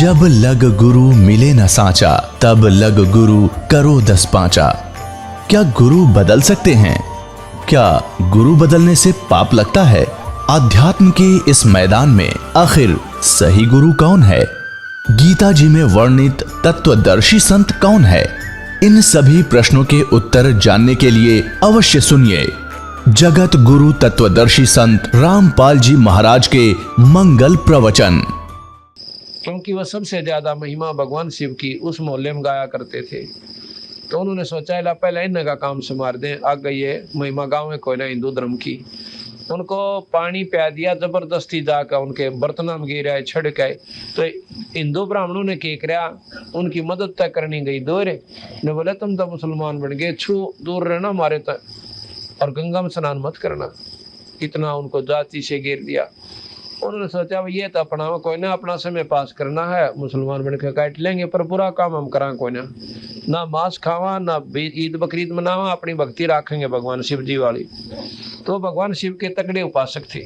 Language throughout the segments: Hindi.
जब लग गुरु मिले न साचा, तब लग गुरु करो 10 पांचा। क्या गुरु बदल सकते हैं? क्या गुरु बदलने से पाप लगता है? आध्यात्म के इस मैदान में आखिर सही गुरु कौन है? गीता जी में वर्णित तत्वदर्शी संत कौन है? इन सभी प्रश्नों के उत्तर जानने के लिए अवश्य सुनिए जगत गुरु तत्वदर्शी संत रामपाल जी महाराज के मंगल प्रवचन। क्योंकि वह सबसे ज्यादा महिमा भगवान शिव की उस मोहल्ले में गाया करते थे, तो उन्होंने सोचा ला पहले इन्हें का काम संभार दें। आगे ये महिमा गाँव में कोई ना हिंदू धर्म की, उनको पानी पिया दिया जबरदस्ती जाकर, उनके बर्तन में गिर आए छड़ के। तो हिंदू ब्राह्मणों ने क्या कराया, उनकी मदद तय करनी गई दूर ने बोले तुम तो मुसलमान बन गए, छू दूर रहना हमारे तक और गंगा में स्नान मत करना। इतना उनको जाति से घेर दिया। उन्होंने सोचा भाई ये तो अपना कोई ना, अपना समय पास करना है, मुसलमान बनकर काट लेंगे, पर बुरा काम हम करा कोई ना मांस खावा ना ईद बकरीद मनावा, अपनी भक्ति रखेंगे भगवान शिव जी वाली। तो भगवान शिव के तगड़े उपासक थे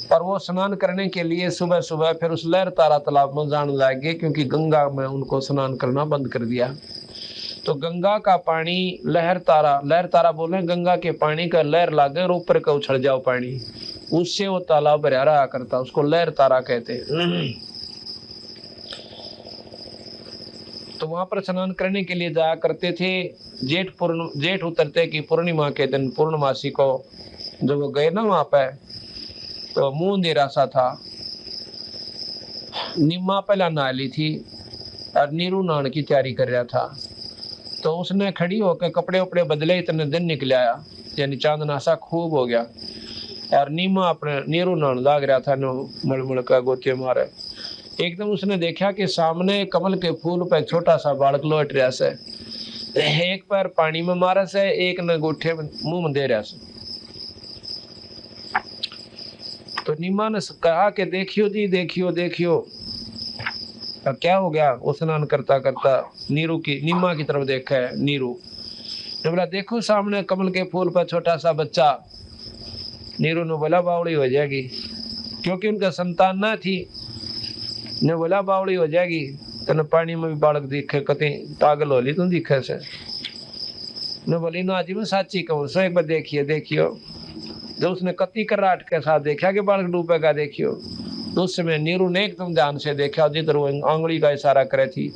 और वो स्नान करने के लिए सुबह सुबह फिर उस लहर तारा तालाब में जाने लगे, क्योंकि गंगा में उनको स्नान करना बंद कर दिया। तो गंगा का पानी लहर तारा बोले, गंगा के पानी का लहर लागे और ऊपर का उछल जाओ पानी, उससे वो तालाब भरा रहा करता, उसको लहर तारा कहते हैं। तो वहां पर स्नान करने के लिए जाया करते थे। जेठ उतरते की पूर्णिमा के दिन, पूर्णमासी को जब वो गए ना वहां पे, तो मुंह अंधेरा सा था। निम्मा पहला नहा ली थी और नीरू नहाने की तैयारी कर रहा था। तो उसने खड़ी होकर कपड़े उपड़े बदले, इतने दिन निकल आया, यानी चांदनासा खूब हो गया। और नीमा अपने नीरू नहाने लाग रहा था, मलमल का गोते मारे। एकदम उसने देखा कि सामने कमल के फूल पर छोटा सा बालक लौट रहा से, एक पैर पानी में मारा से, एक न गोठे मुंह में दे रहा से। तो नीमा ने कहा कि देखियो जी, देखियो देखियो। क्या हो गया? वो स्नान करता करता नीमा की तरफ देखा है। नीरू ने बोला देखो सामने कमल के फूल पर छोटा सा बच्चा। नीरू ने बोला बावड़ी हो जाएगी, क्योंकि उनका संतान ना थी। ने बोला बावड़ी हो जाएगी, तेने पानी में भी बालक दिखे, कते पागल होली तुम दिखे से। ने बोली ना जी मैं साची कहूँ सो, एक बार देखिए देखियो। जब उसने कति कराट के साथ देखा कि बालक डूबेगा, देखियो, तो उस समय नीरू ने एकदम ध्यान से देखा, जिधर वो आंगुली का इशारा करे थी।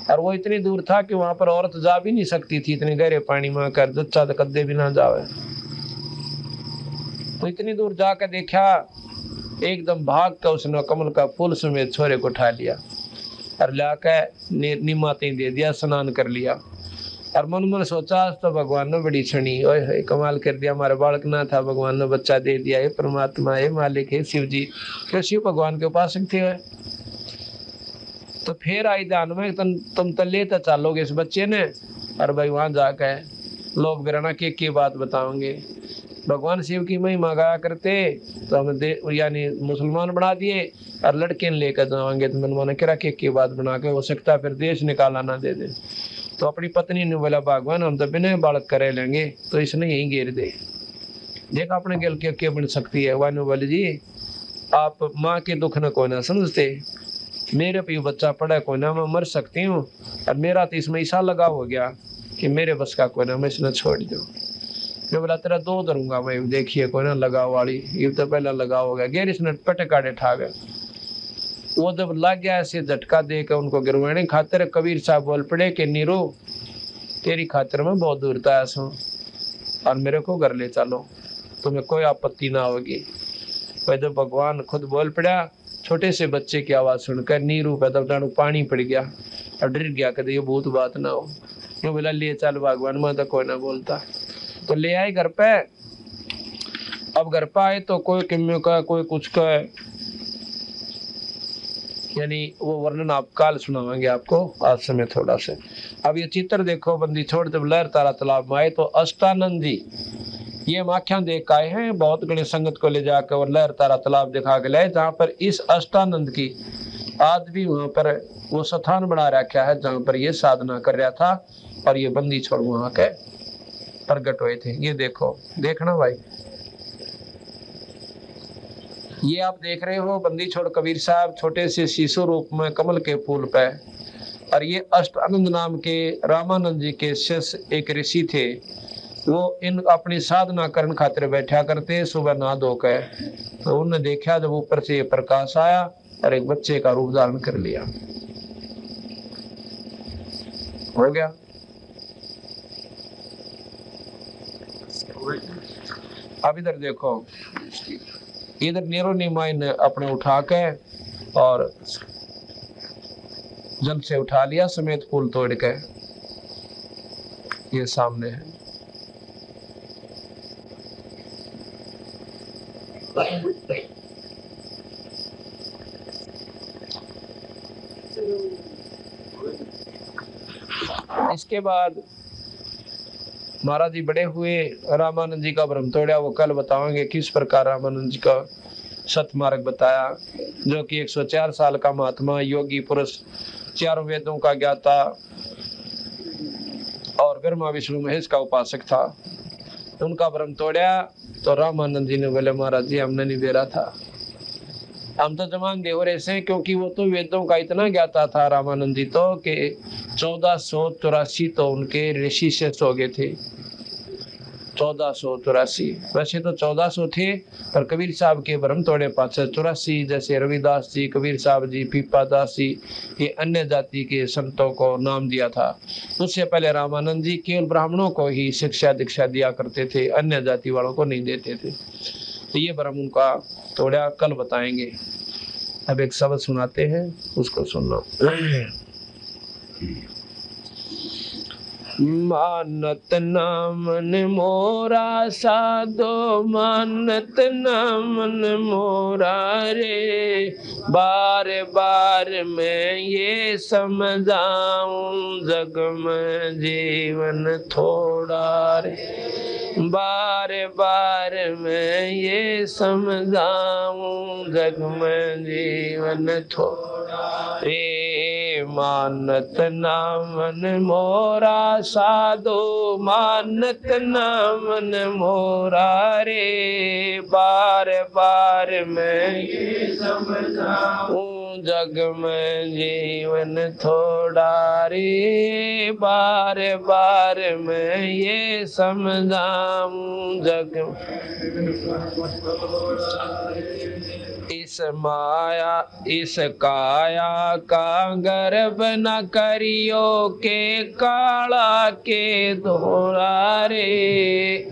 और वो इतनी दूर था कि वहां पर औरत जा भी नहीं सकती थी, इतने गहरे पानी में कर बच्चा तो कदे भी ना जावे। तो इतनी दूर जाकर देखा, एकदम भाग कर उसने कमल का फूल समेत छोरे को उठा लिया और लाकर निमाती दे दिया, स्नान कर लिया। और मन मन सोचा तो भगवान ने बड़ी छणी, ओए कमाल कर दिया, हमारे बालक ना था, भगवान ने बच्चा दे दिया। हे परमात्मा, हे मालिक, हे शिव जी। क्यों शिव भगवान के उपासक थे। तो फिर आई ध्यान में तुम तो लेता चालोगे इस बच्चे ने, और भाई वहां जाकर लोग बिराना की बात बताओगे। भगवान शिव की महिमा गाया करते, तो हम यानी मुसलमान बना दिए और लड़के ने लेकर जाएंगे, तो मैंने करा की बात बना के, हो सकता है फिर देश निकाला ना दे दे। तो अपनी पत्नी ने बोला भगवान हम तो बिना बालक करे लेंगे, तो इसने यही घेर दे, देख अपने गेल क्या बन सकती है। वानु बोले जी आप माँ के दुख न कोई ना समझते, मेरे पे बच्चा पड़ा कोई ना, मैं मर सकती हूँ, और मेरा तो इसमें ऐसा लगाव हो गया कि मेरे बस का कोई ना, मैं इसने छोड़ दो। मैं बोला तेरा दो धरूंगा मैं, देखिए कोई ना लगाव वाली, ये तो पहला लगाव हो गया। गैर इसने पटकाड़े ठा गए। वो जब लग गया ऐसे झटका देकर उनको गिरवाने खातिर, कबीर साहब बोल पड़े कि नीरू तेरी खातिर मैं बहुत दूर तक आया हूँ और मेरे को घर ले चलो, तुम्हें कोई आपत्ति ना होगी। वह जब भगवान खुद बोल पड़ा, छोटे से बच्चे की आवाज सुनकर नीरू पे तब पानी पड़ गया और डर गया, कहते ये भूत बात ना हो। यूँ बोला ले चल भगवान, मैं तो कोई ना बोलता। तो ले आए घर पे। अब घर पे आए तो कोई किम्यों का, कोई कुछ का, यानी वो वर्णन आप काल सुनाएंगे आपको, आज समय थोड़ा से। अब ये चित्र देखो, बंदी छोड़ जब लहर तारा तालाब में आए तो अष्टानंद जी ये आख्या देख आए हैं, बहुत गणे संगत को ले जाकर और लहर तारा तालाब दिखा के लाए, जहाँ पर इस अष्टानंद की आज भी वहां पर वो स्थान बना रखा है जहाँ पर ये साधना कर रहा था, और ये बंदी छोड़ वहां के प्रकट हुए थे। ये देखो, देखना भाई, ये आप देख रहे हो बंदी छोड़ कबीर साहब छोटे से शिशु रूप में कमल के फूल पे, और ये अष्ट आनंद नाम के रामानंद जी के शिष्य एक ऋषि थे। वो इन अपनी साधना करने खातिर बैठा करते सुबह नहा धोकर। तो उन्होंने देखा जब ऊपर से प्रकाश आया और एक बच्चे का रूप धारण कर लिया। हो गया। अब इधर देखो, इधर नीरो निमाई ने अपने उठा के और जल से उठा लिया समेत फूल तोड़ के, ये सामने है। इसके बाद महाराज जी बड़े हुए, रामानंद जी का भ्रम तोड़ा, वो कल बताएंगे किस प्रकार रामानंद जी का सतमार्ग बताया, जो कि 104 साल का महात्मा योगी पुरुष, चारों वेदों का ज्ञाता और ब्रह्मा विष्णु महेश का उपासक था। उनका भ्रम तोड़ा तो रामानंद जी ने बोले महाराज जी हमने नहीं बेरा था, हम तो जमान दे रहे से, क्योंकि वो तो वेदों का इतना ज्ञाता था रामानंद जी तो कि 1484 तो उनके ऋषि शिष्य हो गए थे। 1484, वैसे तो 1400 थे पर कबीर साहब के भ्रम तोड़े पाछे 84, जैसे रविदास जी, कबीर साहब जी, पीपादास जी, ये अन्य जाति के संतों को नाम दिया था। उससे पहले रामानंद जी केवल ब्राह्मणों को ही शिक्षा दीक्षा दिया करते थे, अन्य जाति वालों को नहीं देते थे। तो ये भ्रम उनका तोड़ा, कल बताएंगे। अब एक शब्द सुनाते हैं, उसको सुन लो। मानत नामन मोरा साधो, मानत नामन मोरा रे, बार बार मैं ये समझाऊं जग में जीवन थोड़ा रे, बार बार मैं ये समझाऊं जग में जीवन थोड़ा रे, मानत नामन मोरा साधो, मानत नामन मोरा रे, बार बार मैं ये समझाऊं जग में जीवन थोड़ा रे, बार बार मैं ये समझाऊं जग। इस माया इस काया का गर्भ न करियो के काला के धोरा रे,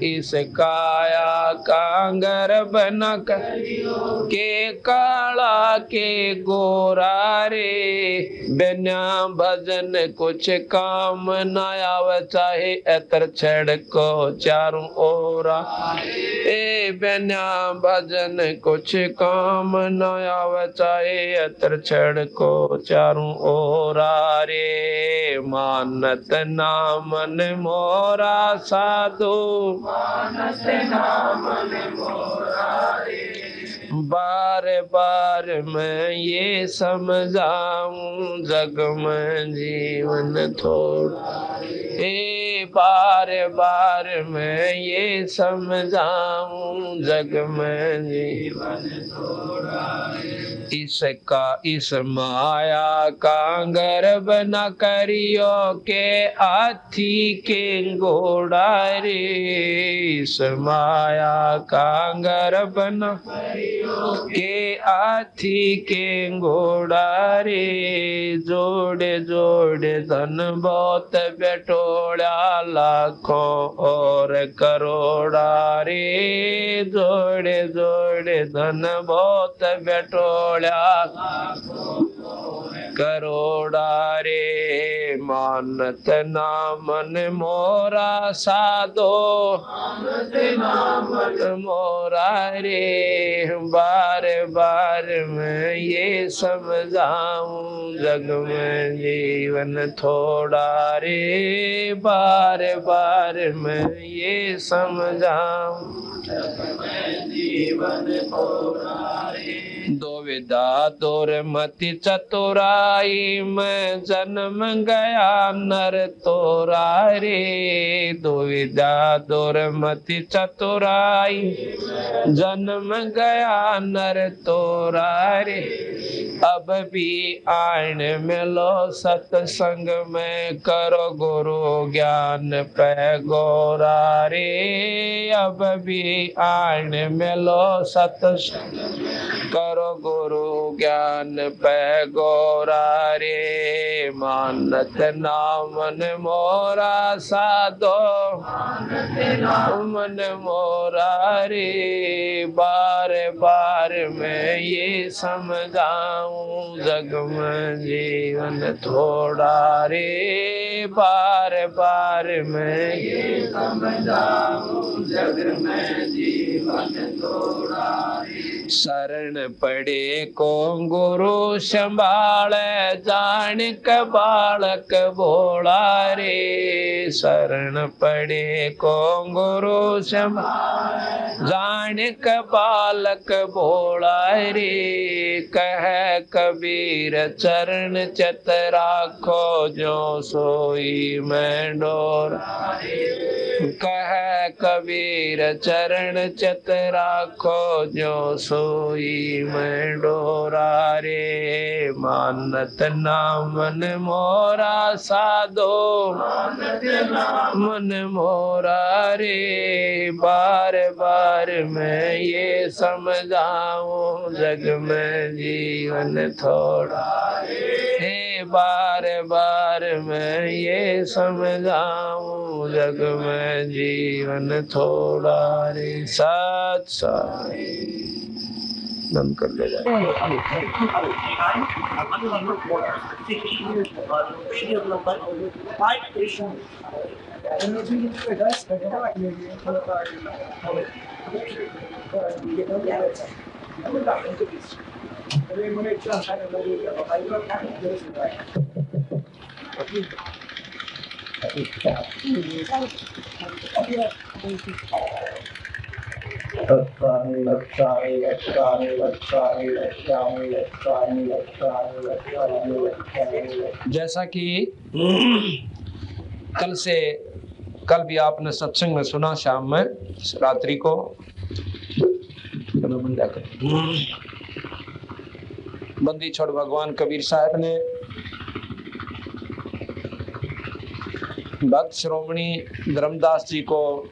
इस काया का गर्भ न करियो के काला के गोरा रे, बिना भजन कुछ काम न आवे चाहे एतर छेड़ को चारों ओरा, ए बिना भजन कुछ काम न आवे चाहे अतर छड़ को चारों ओरा रे, मानत नामन मोरा साधु, मानत नामन मोरा रे, बार बार मैं ये समझाऊं जग में जीवन थोड़ा रे, बार बार मैं ये समझाऊं जग में जीवन थोड़ा रे, इसका इस माया का गर्भ न करियो के हाथी के घोड़ा रे, इस माया का गर्भ न करियो के हाथी के घोड़ा रे, जोड़े जोड़े धन बहुत बेटोड़ा लाखों और करोड़ा रे, जोड़े जोड़े धन बहुत बेटोड़ा करोड़ा रे, मानत नामन मोरा साधो, मानत नामन मोरा रे, बार बार मैं ये समझाऊं जग में जीवन थोड़ा रे, बार बार मैं ये समझाऊं जग में जीवन थोड़ा रे, दो विदा तोर मति चतुराई में जन्म गया गया नर तोरा रे, दुविधा दुर्मति चतुराई, जन्म गया नर तोरा रे, अब भी आन मिलो सत्संग में, करो गुरु ज्ञान पे गोरा रे, अब भी आन मिलो सत्संग, करो गुरु ज्ञान पे गोरा रे, मानत नामन मोरा साधो, मन मोरा रे, बार बार मैं ये समझाऊं, जग में जीवन थोड़ा रे, बार बार मैं ये समझाऊं, जग में जीवन थोड़ा रे, शरण पड़े को गुरु संभाले, जान के बालक भोला रे, शरण पड़े को गुरु संभाले, जान के बालक भोला रे, कह कबीर चरण चित राखो, जो सोई मैं डोरा रे, कह कबीर चरण चित राखो, जो सोई मैं डोरा रे, मानत नामन मोरा साधो, मन मोरा रे, बार बार मैं ये समझाऊं, जग में जीवन थोड़ा रे, बार बार मैं ये समझाऊं, जग में जीवन थोड़ा रे, सत साई बंद कर ले जाए। जैसा कि कल भी आपने सत्संग में सुना, शाम में रात्रि को बंदी छोड़ भगवान कबीर साहब ने भक्त श्रोमणी धर्मदास जी को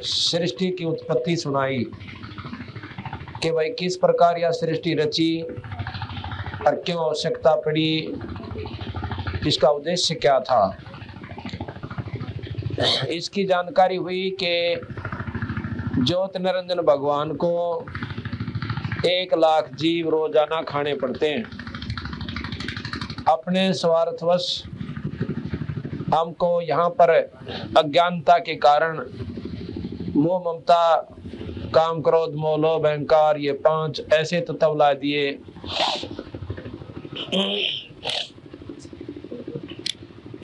सृष्टि की उत्पत्ति सुनाई कि भाई किस प्रकार यह सृष्टि रची और क्यों आवश्यकता पड़ी, इसका उद्देश्य क्या था। इसकी जानकारी हुई कि ज्योत निरंजन भगवान को 1 लाख जीव रोजाना खाने पड़ते हैं। अपने स्वार्थवश हमको यहाँ पर अज्ञानता के कारण मोह ममता काम क्रोध मोह लोभ अहंकार ये 5 ऐसे तत्व ला दिए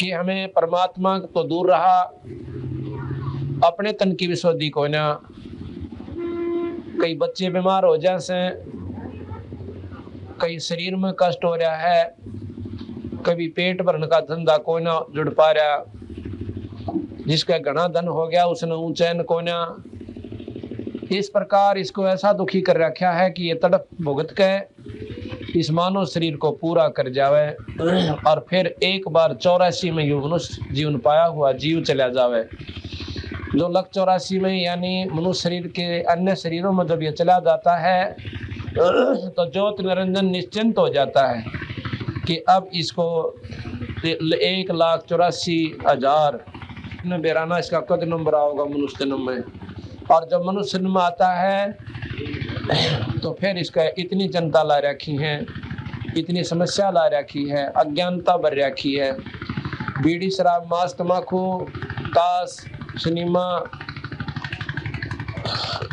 कि हमें परमात्मा तो दूर रहा, अपने तन की विशुद्धि को ना। कई बच्चे बीमार हो जैसे, कई शरीर में कष्ट हो रहा है, कभी पेट भरने का धंधा कोई ना जुड़ पा रहा, जिसका घना धन हो गया उसने ऊंचैन को ना। इस प्रकार इसको ऐसा दुखी कर रखा है कि ये तड़प भुगत के इस मानव शरीर को पूरा कर जावे और फिर एक बार 84 में मनुष्य जीवन पाया हुआ जीव चला जावे। जो लक 84 में यानी मनुष्य शरीर के अन्य शरीरों में जब ये चला जाता है तो ज्योत निरंजन निश्चिंत हो जाता है कि अब इसको 1,84,000 बेराना इसका कद नंबर आओगा मनुष्य जन्म में। और जब मनुष्य जन्म आता है तो फिर इसका इतनी चिंता ला रखी है, इतनी समस्या ला रखी है, अज्ञानता भर रखी है। बीड़ी शराब मांस तम्बाकू ताश सिनेमा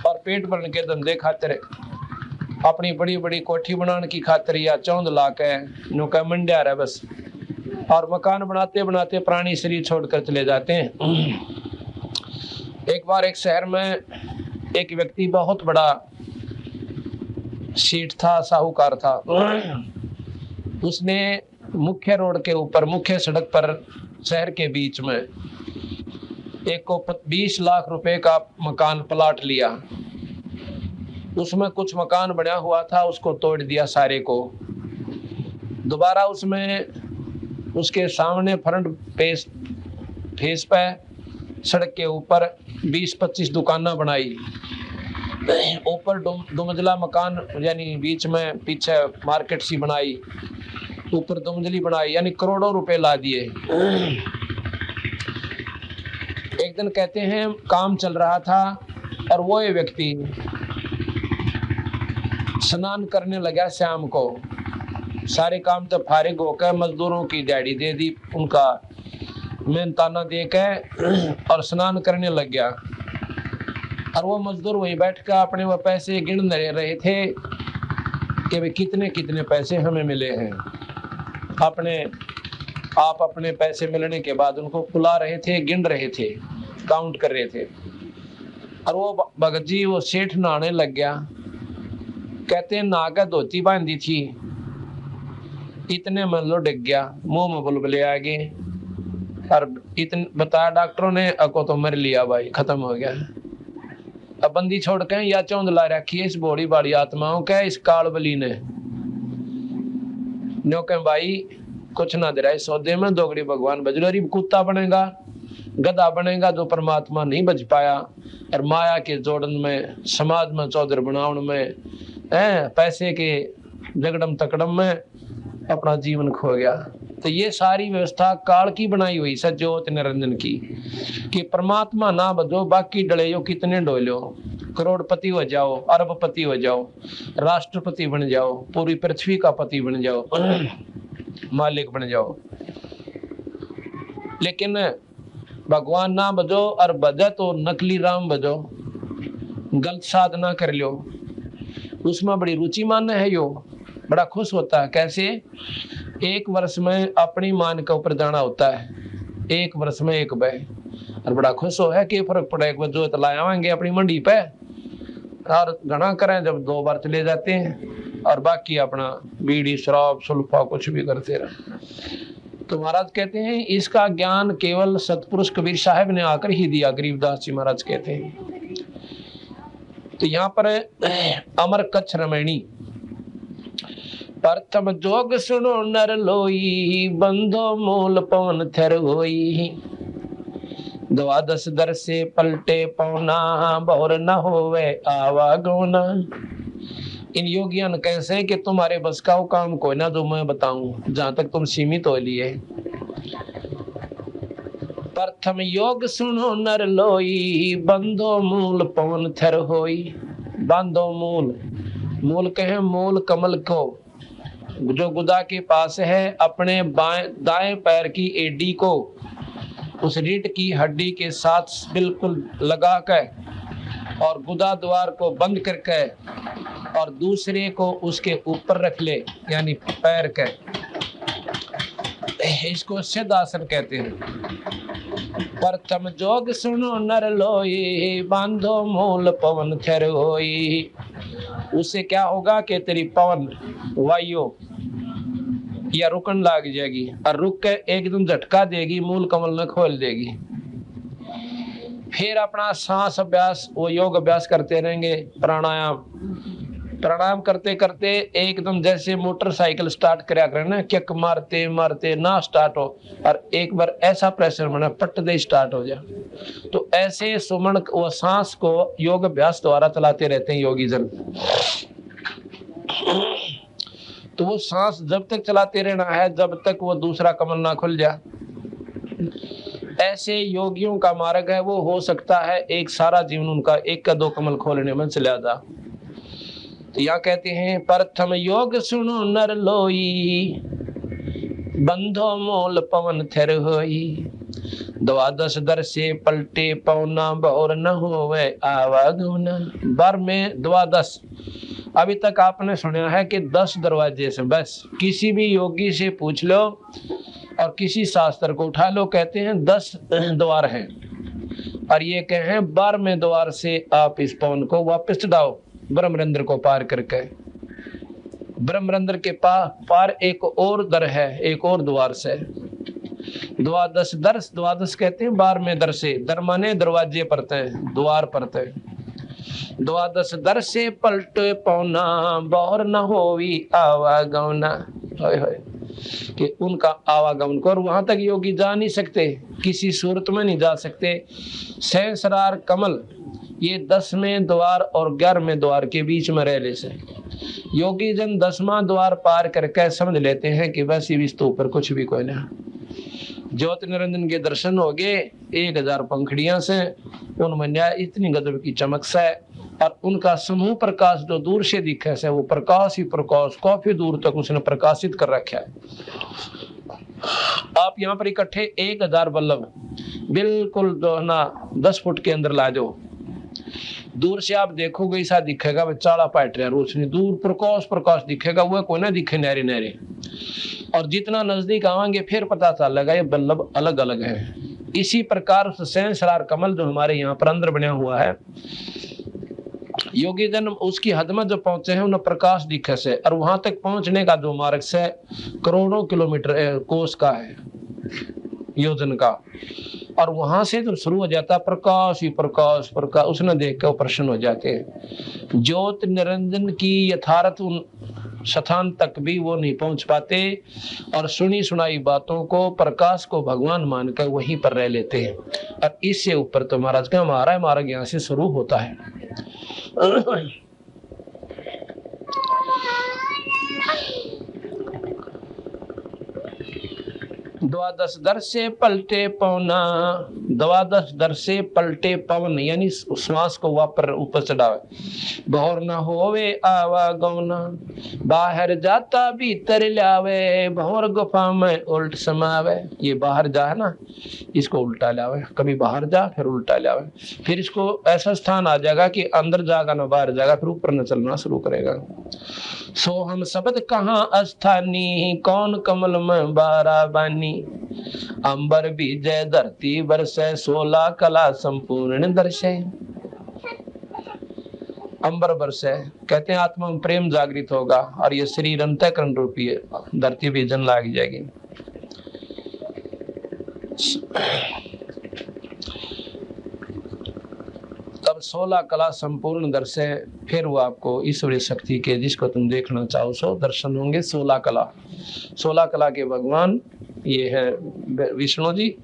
और पेट भरने के धंधे खातिर अपनी बड़ी बड़ी कोठी बनाने की खातिर या चौंध ला के नुका मंडिया रहा बस, और मकान बनाते बनाते प्राणी शरीर छोड़कर चले जाते हैं। एक बार एक शहर में एक व्यक्ति बहुत बड़ा सेठ था, साहूकार था। उसने मुख्य रोड के ऊपर, मुख्य सड़क पर, शहर के बीच में एक को 20 लाख रुपए का मकान प्लाट लिया। उसमें कुछ मकान बना हुआ था, उसको तोड़ दिया सारे को। दोबारा उसमें उसके सामने फ्रंट फेस पे सड़क के ऊपर 20-25 दुकानें बनाई। ऊपर दो मंजिला मकान, यानी बीच में पीछे मार्केट सी बनाई, ऊपर 2 मंजिली बनाई, यानी करोड़ों रुपए ला दिए। एक दिन कहते हैं काम चल रहा था और वो व्यक्ति स्नान करने लगा शाम को। सारे काम तो फारिग होकर मजदूरों की दिहाड़ी दे दी, उनका मेहनताना दे के, और स्नान करने लग गया। और वो मजदूर वहीं बैठ कर अपने वो पैसे गिन रहे थे कि भाई कितने कितने पैसे हमें मिले हैं। आप अपने पैसे मिलने के बाद उनको बुला रहे थे, गिन रहे थे, काउंट कर रहे थे। और वो भगत जी वो सेठ नहाने लग गया। कहते हैं नहा कर धोती बांधी थी, इतने में लो डिग गया, मुंह में बुलबुले आ गए। और इतने बताया डॉक्टरों ने, अको तो मर लिया भाई, खत्म हो गया। अब बंदी छोड़ के या चौंध ला रखी है इस बड़ी बड़ी आत्माओं के, इस काल बली ने न्यो के भाई कुछ ना दे रहा है सौदे में। दोगड़ी भगवान बजलोरी कुत्ता बनेगा, गधा बनेगा जो परमात्मा नहीं बच पाया। और माया के जोड़न में, समाज में चौधर बनावन में, पैसे के जगड़म तकड़म में अपना जीवन खो गया। तो ये सारी व्यवस्था काल की बनाई हुई सज्जोत निरंजन की, कि परमात्मा ना बजो, बाकी डले हो कितने डोलो, करोड़पति हो जाओ, अरबपति हो जाओ, राष्ट्रपति बन जाओ, पूरी पृथ्वी का पति बन जाओ, मालिक बन जाओ, लेकिन भगवान ना बजो और बजा तो नकली राम बजो, गलत साधना कर लो, उसमें बड़ी रुचि मानना है। यो बड़ा खुश होता है। कैसे? 1 वर्ष में अपनी मान के ऊपर जाना होता है, 1 वर्ष में 1 बार, और बड़ा खुश हो है कि फर्क पड़ेगा जो तो लाए आएंगे अपनी मंडी पे, और घना करें जब 2 बार चले जाते हैं, और बाकी अपना बीड़ी शराब सुल्फा कुछ भी करते रहे। तो महाराज कहते हैं इसका ज्ञान केवल सतपुरुष कबीर साहब ने आकर ही दिया, गरीबदास जी महाराज कहते हैं। तो यहाँ पर अमर कच्छ रमैणी, प्रथम जोग सुनो नर लोई, बंधो मूल पवन थर होई, 12 दर से पलटे पौना, बहुर न होवे आवागोना। इन योगियों ने कैसे कि तुम्हारे बस का वो काम कोई ना जो मैं बताऊं, जहां तक तुम सीमित हो लिए। प्रथम योग सुनो नर लोई, बंधो मूल पवन थर होई। बांधो मूल, मूल कहे मूल कमल को, जो गुदा के पास है, अपने दाएं पैर की एडी को उस रीढ़ की हड्डी के साथ बिल्कुल लगा कर, और गुदा द्वार को बंद करके, और दूसरे को उसके ऊपर रख ले, यानी पैर के, इसको सिद्धासन कहते हैं। प्रथम जोग सुनो नर लोई, बांधो मूल पवन थर होई। उससे क्या होगा कि तेरी पवन वायु या रुकन लग जाएगी, और रुक के एकदम झटका देगी, मूल कमल न खोल देगी। फिर अपना सांस अभ्यास, वो योग अभ्यास करते रहेंगे, प्राणायाम करते करते एकदम जैसे मोटरसाइकिल स्टार्ट करया करें ना, किक मारते मारते ना स्टार्ट हो, और एक बार ऐसा प्रेशर बना पट दे स्टार्ट हो जाए। तो ऐसे सुमन वो सांस को योग अभ्यास द्वारा चलाते रहते हैं योगी जन। तो वो सांस जब तक चलाते रहना है जब तक वो दूसरा कमल ना खुल जाए। ऐसे योगियों का मार्ग है, वो हो सकता है एक सारा जीवन उनका 1 का 2 कमल खोलने में चला जा। तो यहाँ कहते हैं प्रथम योग सुनो नर लोई, बंधो मूल पवन थर होई, 12 दर से पलटे पौना, बहुर न होवे आवागुना। बार में 12, अभी तक आपने सुना है कि 10 दरवाजे से, बस किसी भी योगी से पूछ लो और किसी शास्त्र को उठा लो, कहते हैं 10 द्वार हैं, और ये कहे 12वें द्वार से आप इस पवन को वापस चढ़ाओ, ब्रह्मरंध्र को पार करके। ब्रह्मरंध्र के पार एक और दर है, एक और द्वार से। द्वादश दर्श, द्वादश कहते हैं 12वें दर से, दर माने दरवाजे पड़ते हैं, द्वार पड़ते हैं। द्वादश दर से पलटे पौना, बौर न होवी आवागमना। कि उनका आवागमन को, और वहां तक योगी जा नहीं सकते, किसी सूरत में नहीं जा सकते। सहस्रार कमल, ये 10वें द्वार और 11वें द्वार के बीच में रहने से योगी जन 10वां द्वार पार करके समझ लेते हैं कि बस इस तो ऊपर कुछ भी कोई नहीं। ज्योति निरंजन के दर्शन हो गए 1000 पंखड़ियां से, उनमें न्याय इतनी गजब की चमक से, और उनका समूह प्रकाश जो दूर से दिखे से, वो प्रकाश ही प्रकाश काफी दूर तक उसने प्रकाशित कर रखा है। आप यहाँ पर इकट्ठे 1000 बल्लभ बिल्कुल जो है ना 10 फुट के अंदर ला जाओ, दूर से आप देखोगे ऐसा दिखेगा वह चाला पाट रहा रोशनी, दूर प्रकाश प्रकाश दिखेगा, वह कोई ना दिखे नहरे नहरे। और जितना नजदीक आवांगे फिर पता चलेगा ये बल्लभ अलग अलग है। इसी प्रकार सहस्रार कमल जो हमारे यहाँ पर अंदर बना हुआ है, योगी जन उसकी हद में जो पहुंचे हैं उन्हें प्रकाश दिखे से, और वहां तक पहुंचने का जो मार्ग से करोड़ों किलोमीटर कोस का है, योजन का, और वहां से जब शुरू हो जाता प्रकाश ही प्रकाश प्रकाश, उसने देख कर प्रसन्न हो जाते हैं। ज्योत निरंजन की यथार्थ उन स्थान तक भी वो नहीं पहुंच पाते, और सुनी सुनाई बातों को प्रकाश को भगवान मानकर वहीं पर रह लेते हैं। और इससे ऊपर तो महाराज का हमारा मार्ग यहाँ से शुरू होता है। द्वादश दर से पलटे पवना, द्वादश दर से पलटे पवन यानी श्वास को वापर ऊपर चढ़ावे। बहुर न होवे आवागमना, बाहर जाता भीतर लावे, बहुर गुफा में उल्ट समावे। ये बाहर जा है ना, इसको उल्टा लावे, कभी बाहर जा फिर उल्टा लावे, फिर इसको ऐसा स्थान आ जाएगा कि अंदर जाएगा ना बाहर जाएगा, फिर ऊपर न चलना शुरू करेगा। सो हम शब्द कहाँ अस्थानी, कौन कमल में बारा बानी, अंबर बीजय धरती बरसे, 16 कला संपूर्ण दर्शे। अंबर बरसे कहते हैं आत्मा में प्रेम जागृत होगा, और ये शरीर अंतःकरण रूपी है, धरती भी जन लाग जाएगी। तब 16 कला संपूर्ण दर्शे, फिर वो आपको ईश्वरीय शक्ति के जिसको तुम देखना चाहो सो दर्शन होंगे। 16 कला, 16 कला के भगवान ये है विष्णु जी।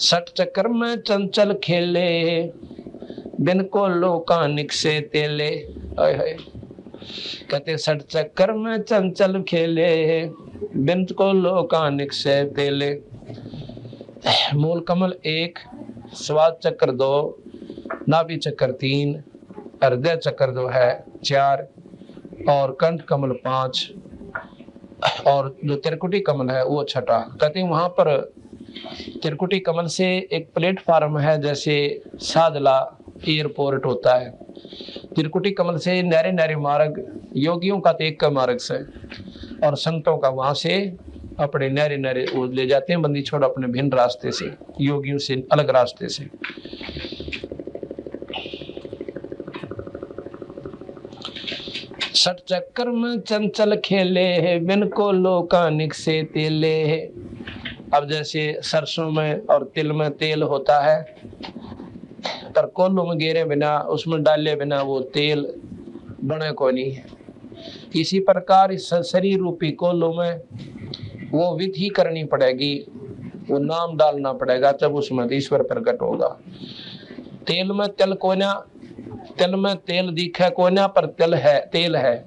60 चक्र में चंचल खेले, बिन को लोकानिक से तेले। कहते 60 चक्र में चंचल खेले, बिन को लोकानिक से तेले। मूल कमल 1, स्वाद चक्र 2, नाभि चक्र 3, हृदय चक्र जो है 4, और कंठ कमल 5, और जो त्रिकुटी कमल है वो 6। कहते हैं वहां पर त्रिकुटी कमल से एक प्लेटफार्म है, जैसे सादला एयरपोर्ट होता है। त्रिकुटी कमल से नहरे नहरे मार्ग, योगियों का तो एक का मार्ग से, और संतों का वहां से अपने नहरे नहरे वो ले जाते हैं, बंदी छोड़ अपने भिन्न रास्ते से, योगियों से अलग रास्ते से। सट चक्कर में चंचल खेले, बिन को लोकानिक से तेले। अब जैसे सरसों में और तिल में तेल होता है, पर कोल्लू में गेरे बिना, उसमें डाले बिना वो तेल बने को नहीं है। इसी प्रकार इस शरीर रूपी कोल्लू में वो विधि करनी पड़ेगी, वो नाम डालना पड़ेगा, तब उसमें ईश्वर प्रकट होगा। तेल में तिल कोना, तिल में तेल दिखे कोना पर तिल है, तेल है।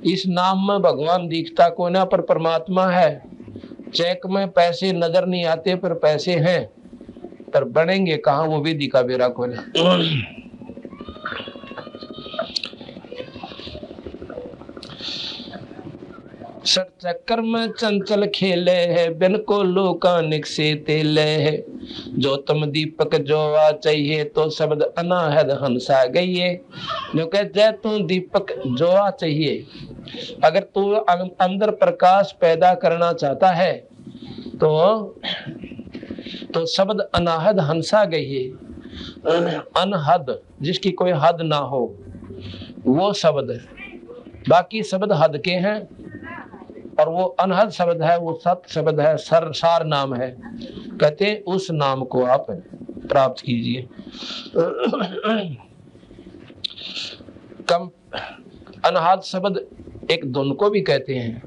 इस नाम में भगवान दिखता कोना पर परमात्मा है। चेक में पैसे नजर नहीं आते पर पैसे हैं, पर बनेंगे कहाँ, वो विधि का बेरा कोना। सट चक्कर में चंचल खेले है, बिन को लोकानिक से तेले है। जो तुम दीपक जोवा चाहिए, तो शब्द अनाहद हंसा गई है। जो कहते तू दीपक जोवा चाहिए, अगर तू अंदर प्रकाश पैदा करना चाहता है तो शब्द अनाहद हंसा गई है। अनहद जिसकी कोई हद ना हो, वो शब्द बाकी शब्द हद के हैं, और वो अनहद शब्द है, वो सत शब्द है, सार नाम है। कहते उस नाम को आप प्राप्त कीजिए। कम अनहद शब्द एक धुन को भी कहते हैं।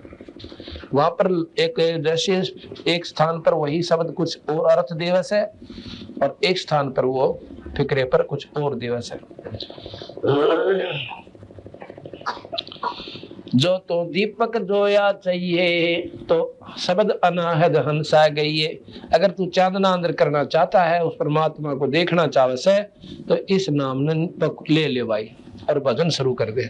वहां पर एक जैसे एक स्थान पर वही शब्द कुछ और अर्थ दिवस है, और एक स्थान पर वो फिक्रे पर कुछ और दिवस है। जो तो दीपक जोया चाहिए, तो शब्द अनाहद हंसा गई है। अगर तू चांदना अंदर करना चाहता है, उस परमात्मा को देखना चाहस है, तो इस नाम ने ले ले भाई और भजन शुरू कर दे।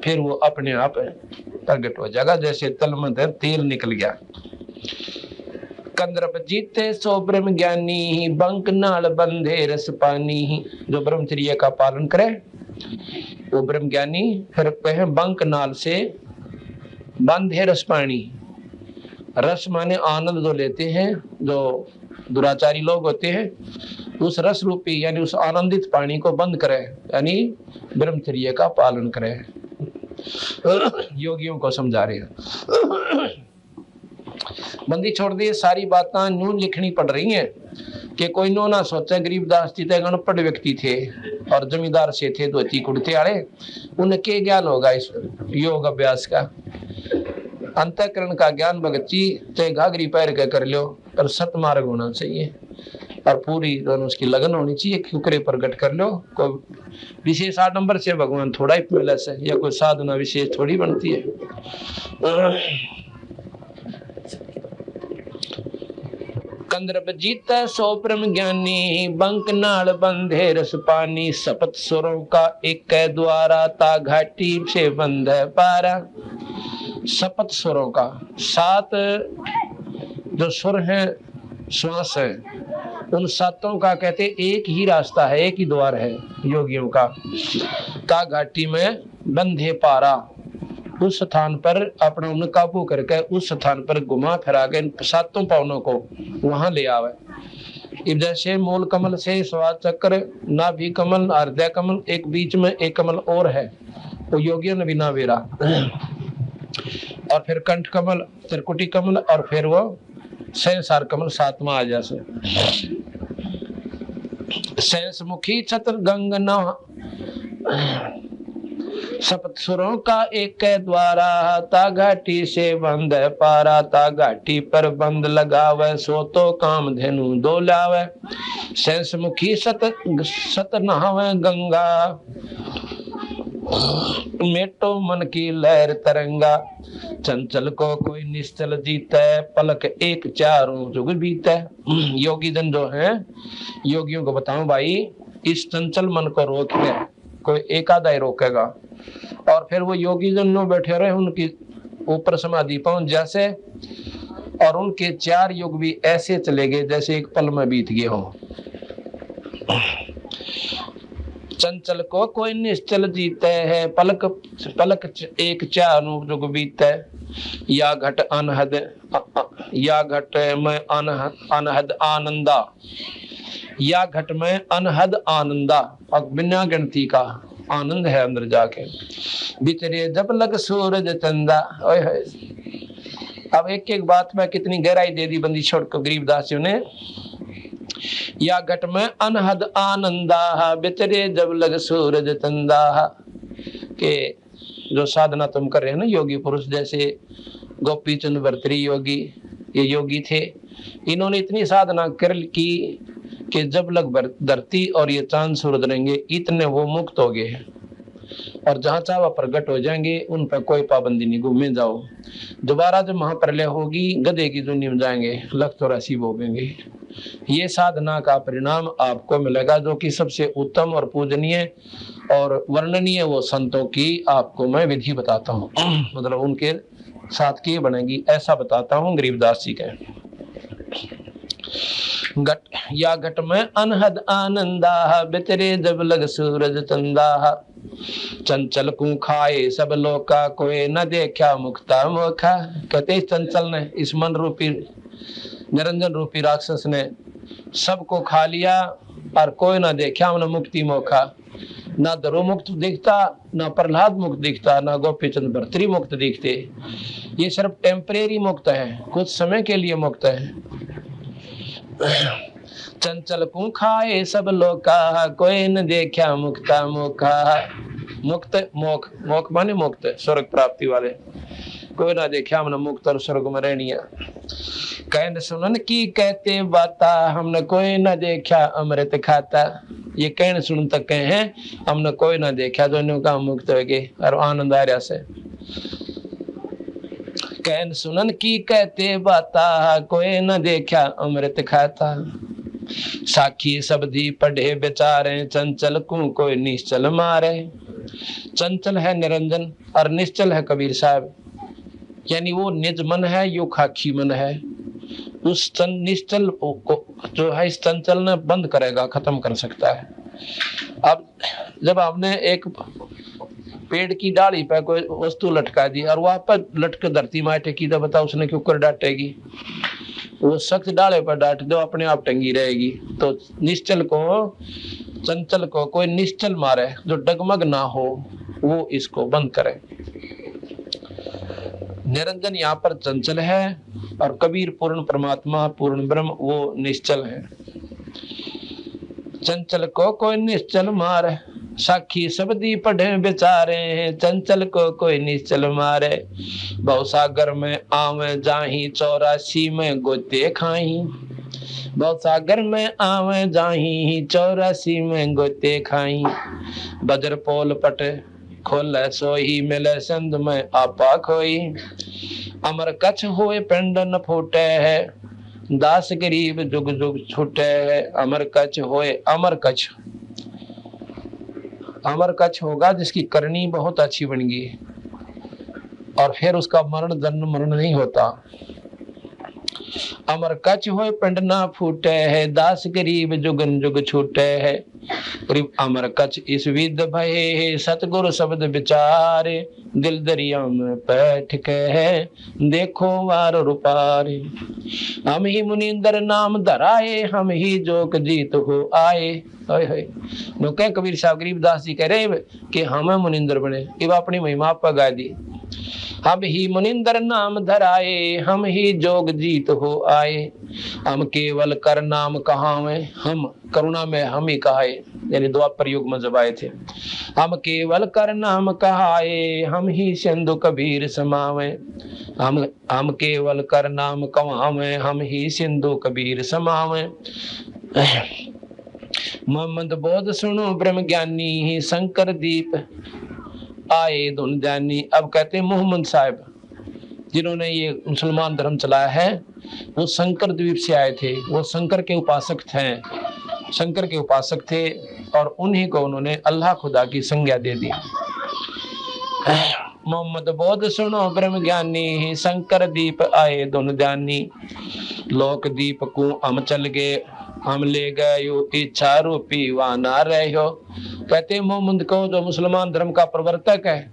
फिर वो अपने आप प्रकट हो जाएगा, जैसे तल में तेल निकल गया। कंदर्प जीते सो ब्रह्म ज्ञानी, बंक नाल बंधे रस पानी। जो ब्रह्मचर्य का पालन करे वो ब्रह्म ज्ञानी। फिर कहे बंक नाल से बंधे रस पानी। रस माने आनंद जो लेते हैं, जो दुराचारी लोग होते हैं, उस रस रूपी यानी उस आनंदित पानी को बंद करे, यानी ब्रह्मचर्य का पालन करे। योगियों को समझा रहे हैं। बंदी छोड़ दी, सारी बातें न्यून लिखनी पड़ रही हैं कि कोई नो ना सोचे। गरीबदास जी थे अनपढ़ व्यक्ति थे और जमींदार से थे, धोती कुर्ते वाले। उनके ज्ञान होगा इस योग अभ्यास का, अंतःकरण का ज्ञान भगती चाहे घाघरी पैर के कर लो, पर सतमार्ग होना चाहिए और पूरी उसकी लगन होनी चाहिए। कुकरे प्रकट कर लो। कोई विशेष आडंबर से भगवान थोड़ा ही प्लस है, या कोई साधना विशेष थोड़ी बनती है। कंदर्प जीता सो ब्रह्म ज्ञानी, बंक नाल बंधे रस पानी। सपत सुरों का एक द्वारा, ता घाटी से बंध है पारा। सपत सुरों का, 7 जो सुर हैं, श्वास है, उन 7 का कहते एक ही रास्ता है, एक ही द्वार है योगियों का। ता घाटी में बंधे पारा, उस स्थान पर अपना उन्हें काबू करके उस स्थान पर घुमा फिरा के 7 पावनों को वहां ले आवे। इब जैसे मूल कमल से स्वाद चक्र, नाभि कमल, हृदय कमल, एक बीच में एक कमल और है, वो योगियों ने भी ना वेरा। और फिर कंठ कमल, त्रिकुटी कमल, और फिर वो सहसार कमल 7वां आ जैसे। सहस मुखी छत्र गंगना, सप्त सुरों का एक द्वारा, ता घाटी से बंद पारा। ता घाटी पर बंद लगावे, सो तो काम धेनु डोलावे। सहस मुखी सत नहावे गंगा, मेटो मन की लहर तरंगा। चंचल को कोई निश्चल जीता, पलक एक चारों जुग बीता। योगी जन जो है, योगियों को बताऊं भाई, इस चंचल मन को रोक ले, कोई एक आधा ही रोकेगा। और फिर वो योगी जन नो बैठे रहे, उनकी ऊपर समाधि पहुंच जैसे, और उनके 4 युग भी ऐसे चले गए जैसे एक पल में बीत गए हो। चंचल को कोई निश्चल जीते है, पलक पलक एक चारों जुग बीते। या घट अनहद, या घट में अनहद आनंदा, या घट में अनहद आनंदा, और बिना गिनती का आनंद है अंदर जाके। बिचरे जब लग सूरज चंदा। ओए होए, अब एक एक बात में कितनी गहराई दे दी बंदी छोड़ को गरीबदासियों ने। या घट में अनहद आनंदा, बिचरे जब लग सूरज चंदा। के जो साधना तुम कर रहे हैं ना योगी पुरुष, जैसे गोपी चंद भर्तृ योगी, ये योगी थे, इन्होंने इतनी साधना कर की कि जब लग धरती और ये चांद सूरज रहेंगे, इतने वो मुक्त हो गए और जहां चाह प्रकट हो जाएंगे, उन पर कोई पाबंदी नहीं। घूमे जाओ, दोबारा जब महाप्रलय होगी गधे की दुनिया में जाएंगे, 184 भोगेंगे। ये साधना का परिणाम आपको मिलेगा, जो कि सबसे उत्तम और पूजनीय और वर्णनीय वो संतों की आपको मैं विधि बताता हूँ, मतलब उनके साथ की बनेगी ऐसा बताता हूँ। गरीबदास जी के घट, या घट में अनहद आनंदा, बितरे जब लग सूरज चंदा। चंचल को खाए सब लोका, कोई न देखा मुक्ता मोखा। कहते चंचल ने, इस मन रूपी निरंजन रूपी राक्षस ने सबको खा लिया और कोई ना देखा उन्हें मुक्ति मौका। ना धरो मुक्त दिखता, ना प्रहलाद मुक्त दिखता, ना गोपीचंद भर्तृ मुक्त दिखते। ये सिर्फ टेम्परेरी मुक्त है, कुछ समय के लिए मुक्त है। चंचल को खाए सब लोका, कोई न देखा मुक्ता मुखा। मुक्त मोख, मोख माने मुक्त, स्वर्ग प्राप्ति वाले। कोई ना देखा हमने मुक्त और स्वर्ग में रहनिया। कहन सुनन की कहते बाता, हमने कोई न देखा अमृत खाता। ये कहन सुन तक कहे हैं, हमने कोई ना देखा दोनों का मुक्त हो गए और आनंद आ रहा से। कहन सुनन की कहते बाता, कोई न देखा अमृत खाता। साखी शब्दी पढ़े बेचारे, चंचल को कोई निश्चल मारे। चंचल है निरंजन और निश्चल है कबीर साहब, यानी वो निज मन है, यो खाकी मन है। उस निश्चल को जो है इस चंचल ने बंद करेगा, खत्म कर सकता है। अब जब आपने एक पेड़ की डाली पर कोई वस्तु लटका दी और वहां पर लटक धरती में टेकी, तो बताओ उसने क्यों कर डांटेगी? वो सख्त डाले पर डांट दो, अपने आप टंगी रहेगी। तो निश्चल को, चंचल को कोई निश्चल मारे जो डगमग ना हो, वो इसको बंद करे। निरंजन यहाँ पर चंचल है और कबीर पूर्ण परमात्मा पूर्ण ब्रह्म वो निश्चल है। चंचल को कोई निश्चल मारे, साखी शब्दी पढ़े बेचारे, चंचल को कोई निश्चल मारे। भवसागर में आवे जाही, 84 में गोते खाही। भवसागर में आवे जाही, 84 में गोते खाही। बजर पोल पट खोले सोही, मिले संध में आपा खोई। अमर कच्छ होए पिंड न फूटे है, दास गरीब जुग जुग छूटे है। अमर कच्छ होए, अमर कच्छ, अमर कच्छ होगा जिसकी करनी बहुत अच्छी बन गई और फिर उसका मरण जन्म मरण नहीं होता। अमर कच्छ होए पिंड ना फूटे है, दास गरीब जुगन जुग छूटे है। अमर कच्छ इस विद भये, सतगुरु शब्द विचारे। दिल दरिया में बैठ के है, देखो वार रूपारे। हम ही मुनिंदर नाम धराए, हम ही जोक जीत हो आए। नुके कबीर साहब गरीबदास जी कह रहे कि हमें मुनिंदर बने, इब अपनी महिमा पगा दी। हम ही मुनिंदर नाम धराए, हम ही जोग जीत हो आए। हम केवल कर नाम कहावे, हम करुणा में हम ही कहाए, यानी द्वापर युग में जब आए थे। हम केवल कर नाम कहाए, हम ही सिंधु कबीर समावे। हम केवल कर नाम कहावे, हम ही सिंधु कबीर समावे। मोहम्मद बोध सुनो ब्रह्म ज्ञानी, शंकर दीप आए धुन जानी। अब कहते हैं मोहम्मद साहब जिन्होंने ये मुसलमान धर्म चलाया है, वो शंकर द्वीप से आए थे। वो शंकर के उपासक थे, शंकर के उपासक थे और उन्हीं को उन्होंने अल्लाह खुदा की संज्ञा दे दी। मोहम्मद बोध सुनो ब्रह्म ज्ञानी, शंकर दीप आए धुन जानी। लोक दीप को हम चल गए, हम ले गए इच्छा रूपी वहां ना रहो। कहते मोहम्मद को जो मुसलमान धर्म का प्रवर्तक है,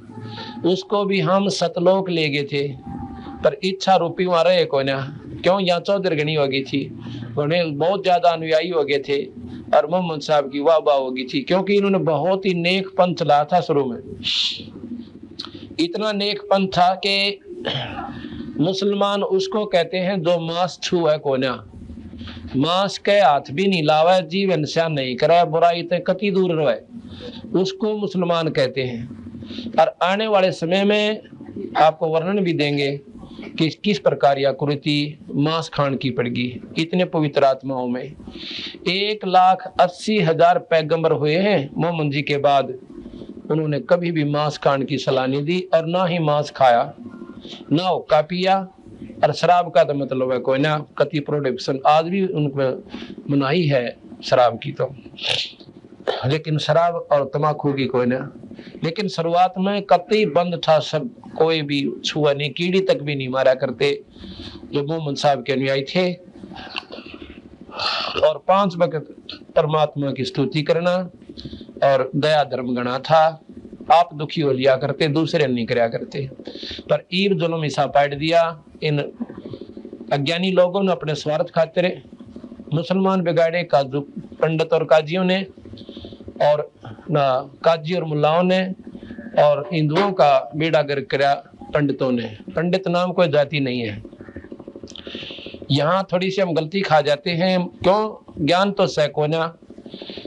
उसको भी हम सतलोक ले गए थे, पर इच्छा रूपी वहां रहे को ना। क्यों? यहाँ चौधरगनी हो गई थी, उन्हें बहुत ज्यादा अनुयायी हो गए थे और मोहम्मद साहब की वाह वाह हो गई थी, क्योंकि इन्होंने बहुत ही नेक पंथ चलाया था। शुरू में इतना नेक पंथ था कि मुसलमान उसको कहते हैं जो मांस छुए को ना, मांस के हाथ भी नहीं लावे, जीवन से नहीं करे, बुराई ते कति दूर रहे, उसको मुसलमान कहते हैं। और आने वाले समय में आपको वर्णन भी देंगे कि किस प्रकार यह कुरीति मांस खान की पड़गी। इतने पवित्र आत्माओं में 1,80,000 पैगंबर हुए हैं मोहम्मद जी के बाद, उन्होंने कभी भी मांस खान की सलाह नहीं दी और ना ही मांस खाया, ना हुक्का पिया। और शराब का तो मतलब है कोई ना, कति प्रोडक्शन आज भी उनको मनाही है शराब की तो, लेकिन शराब और तमाकू की कोई ना। लेकिन शुरुआत में कतई बंद था, सब कोई भी छुआ नहीं, कीड़ी तक भी नहीं मारा करते जो मोहम्मद साहब के अनुयायी थे। और 5 वक्त परमात्मा की स्तुति करना और दया धर्म गणा था। आप दुखी हो लिया करते, दूसरे नहीं कराया करते। पर ईब जुल्म हिस्सा पाट दिया इन अज्ञानी लोगों ने अपने स्वार्थ खातिर। मुसलमान बिगाड़े काजू पंडित और काजियों ने, और ना काजी और मुल्लाओं ने, और हिंदुओं का बेड़ा गर्क करा पंडितों ने। पंडित नाम कोई जाति नहीं है। यहाँ थोड़ी सी हम गलती खा जाते हैं। क्यों? ज्ञान तो सैकोना,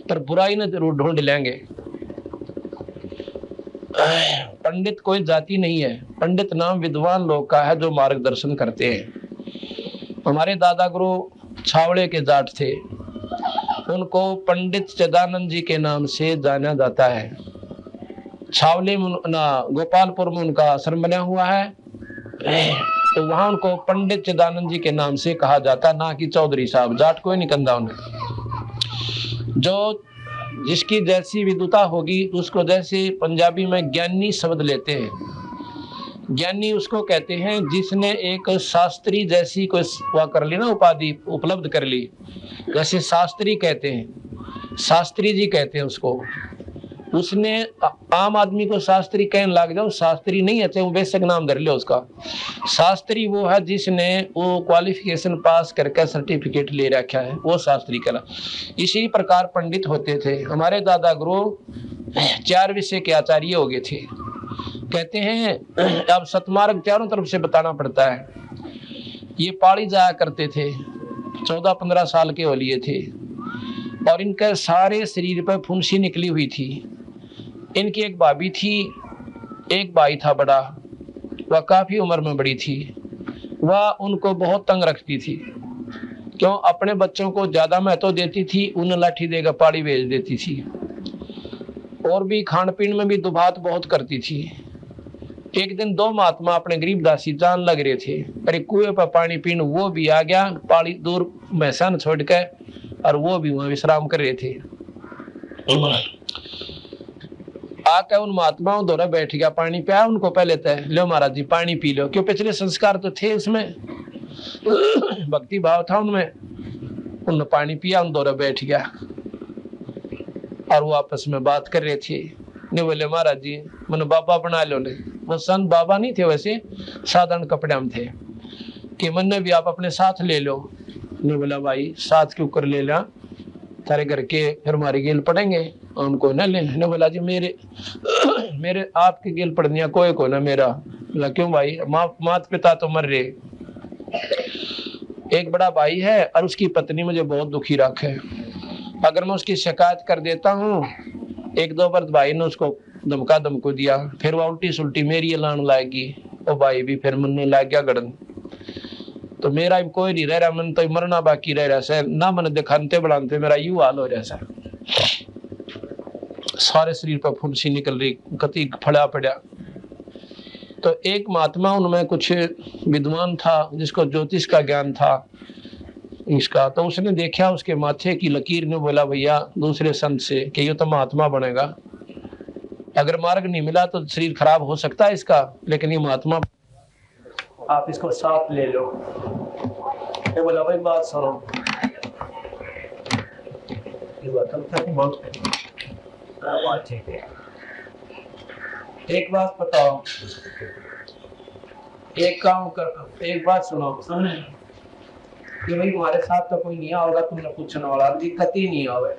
पर बुराई न जरूर ढूंढ लेंगे। पंडित कोई जाति नहीं है। पंडित नाम विद्वान लोग का है जो मार्गदर्शन करते हैं। हमारे दादा गुरु छावड़े के जाट थे, उनको पंडित चिदानंद जी के नाम से जाना जाता है। छावले में गोपालपुर में उनका आश्रम बना हुआ है, तो वहां उनको पंडित चिदानंद जी के नाम से कहा जाता, ना कि चौधरी साहब। जाट कोई नहीं कंधा उन्हें। जो जिसकी जैसी विद्वता होगी उसको, जैसे पंजाबी में ज्ञानी शब्द लेते हैं। ज्ञानी उसको कहते हैं जिसने एक शास्त्री जैसी कोई वह कर ली ना, उपाधि उपलब्ध कर ली। जैसे शास्त्री कहते हैं, शास्त्री जी कहते हैं उसको। उसने आम आदमी को शास्त्री कहने लग जाओ, शास्त्री नहीं है, वो बेशक नाम धर लो उसका। शास्त्री वो है जिसने वो क्वालिफिकेशन पास करके सर्टिफिकेट ले रखा है, वो शास्त्री कहला। इसी प्रकार पंडित होते थे। हमारे दादा गुरु 4 विषय के आचार्य हो गए थे। कहते हैं अब सतमार्ग चारों तरफ से बताना पड़ता है। ये पाड़ी जाया करते थे, 14-15 साल के होलिये थे, और इनके सारे शरीर पर फुंसी निकली हुई थी। इनकी एक भाभी थी, एक भाई था बड़ा, वह काफी उम्र में बड़ी थी। वह उनको बहुत तंग रखती थी। क्यों? अपने बच्चों को ज्यादा महत्व देती थी, उन्हें लाठी देकर पाड़ी भेज देती थी। और भी खान पीन में भी दुबात बहुत करती थी। एक दिन 2 महात्मा अपने गरीब दासी जान लग रहे थे, अरे कुएं पर पानी पीने वो भी आ गया, पाड़ी दूर मैसान छोड़ के, और वो भी वहां विश्राम कर रहे थे। आके उन महात्माओं द्वारा बैठ गया, पानी पिया उनको। पहले तय लो महाराज जी पानी पी लो, क्यों पिछले संस्कार तो थे उसमें, भक्ति भाव था उनमें। उन्होंने पानी पिया, उन द्वारा बैठ गया, और वो आपस में बात कर रहे थे। ने बोले महाराज जी मैंने बाबा बना लो। ने वो संत बाबा नहीं थे, वैसे साधारण कपड़े में थे, कि मन भी आप अपने साथ ले लो। ने बोला भाई साथ क्यों कर ले ला, तारे घर के फिर हमारे गेल पड़ेंगे, उनको न ले। ने बोला जी मेरे आपके गेल पड़निया कोई को ना मेरा। बोला क्यों भाई? माता पिता तो मर रहे, एक बड़ा भाई है और उसकी पत्नी मुझे बहुत दुखी रखे। अगर मैं उसकी शिकायत कर देता हूँ, 1-2 बार भाई ने उसको धमको दिया, फिर वो उल्टी सुल्टी मेरी लान लाएगी, और भाई भी फिर मन लाग गया गड़न। तो मेरा कोई नहीं रह रहा, मन तो मरना बाकी रह रहा सर ना, मन दिखाते बढ़ाते मेरा यू हाल हो रहा सर। सारे शरीर पर फुंसी निकल रही, कति फड़ा पड़ा। तो एक महात्मा उनमें कुछ विद्वान था, जिसको ज्योतिष का ज्ञान था इसका, तो उसने देखा उसके माथे की लकीर ने, बोला भैया दूसरे संत से कि ये तो महात्मा बनेगा। अगर मार्ग नहीं मिला तो शरीर खराब हो सकता है इसका, लेकिन ये महात्मा, आप इसको साथ ले लो। ये बोला भाई बात सुनो, ये बात ठीक है। एक बात बताओ, एक काम कर, एक बात सुनो कि भाई तुम्हारे साथ तो कोई नहीं होगा, तुमने पूछने वाला दिक्कत ही नहीं आवे,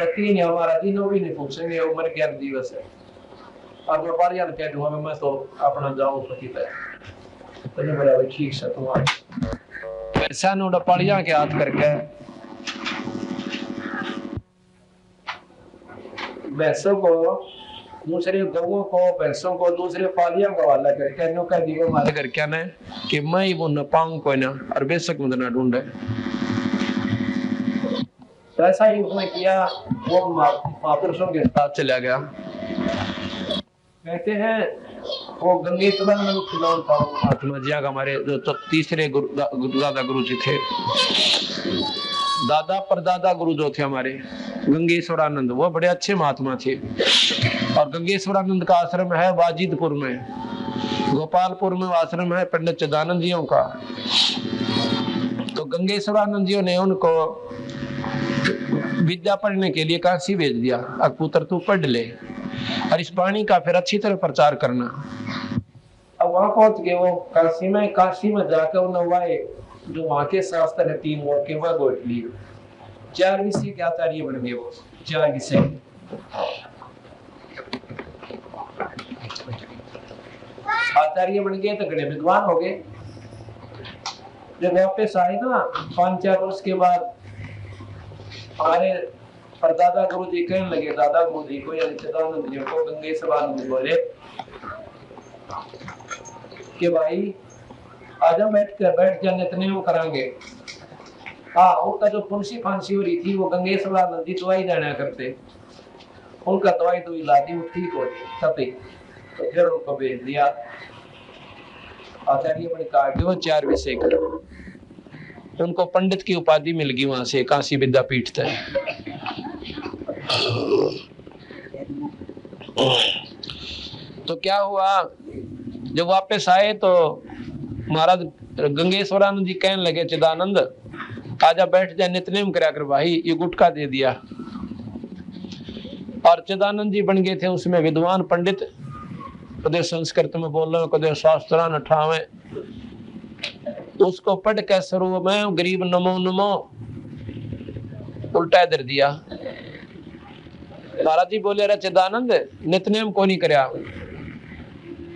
कती नहीं हमारा दिनों भी नहीं पूछेंगे, उम्र 11 दिवस है। और मैं बार यार कह दूंगा मैं तो अपना जाऊं पति पे, तो नहीं बोला भाई ठीक है तुम्हारे ऐसा नोड़ा पड़िया के हाथ करके भैंसों को, दूसरे गौओं को, भैंसों को दूसरे पालियों का वाला करके नो कह दियो हमारे घर क्या ना कि मैं ही वो न पाऊं कोई ना, और बेशक मुझे ना ढूंढे। तो ऐसा ही उसने किया, वो महापुरुषों के साथ चला गया। कहते हैं वो गंगेश्वर में खिलौन था महात्मा जी का, हमारे जो तीसरे दादा गुरु जी थे, दादा परदादा गुरु जो थे हमारे गंगेश्वरानंद, वो बड़े अच्छे महात्मा थे। और गंगेश्वरानंद का आश्रम है वाजिदपुर में, गोपालपुर में आश्रम है पंडित चिदानंद जियों का। तो गंगेश्वरानंद जी ने उनको विद्या पढ़ने के लिए काशी भेज दिया, अब पुत्र तू पढ़ ले और इस वाणी का फिर अच्छी तरह प्रचार करना। अब वहां पहुंच गए वो काशी में जाकर उन्होंने जो वहां के शास्त्र है 3 वो के वह गोट लिए, 4 विषय के आचार्य बन गए वो, 4 विषय। आचार्य बन गए तो बड़े विद्वान हो गए। जब वापस आए ना 5-4 वर्ष के बाद हमारे परदादा गुरु जी कहने लगे दादा गुरु जी को यानी चिदानंद जी को गंगेश्वरानंद बोले कि भाई आजा बैठ जा नित्य वो करांगे। हाँ, उनका जो फुंसी फांसी हो रही थी वो गंगेश्वरानंद जी दवाई देना करते, उनका दवाई तो इलादी ठीक हो सती, तो फिर उनको भेज दिया। आचार्य बड़े काटे वो 4 विषय कर, उनको पंडित की उपाधि मिल गई वहां से काशी विद्यापीठ तक। तो क्या हुआ, जब वापस आए तो महाराज गंगेश्वरानंद जी कहने लगे चिदानंद आजा बैठ जा नित्यनेम करा कर भाई, ये गुटखा दे दिया। और चिदानंद जी बन गए थे उसमें विद्वान पंडित, कदे संस्कृत में बोल रहे कदे शास्त्रान अठावे, उसको पढ़ के शुरू में गरीब नमो नमो उल्टा दर दिया। महाराज जी बोले रे चिदानंद नित्यनेम को नहीं करया।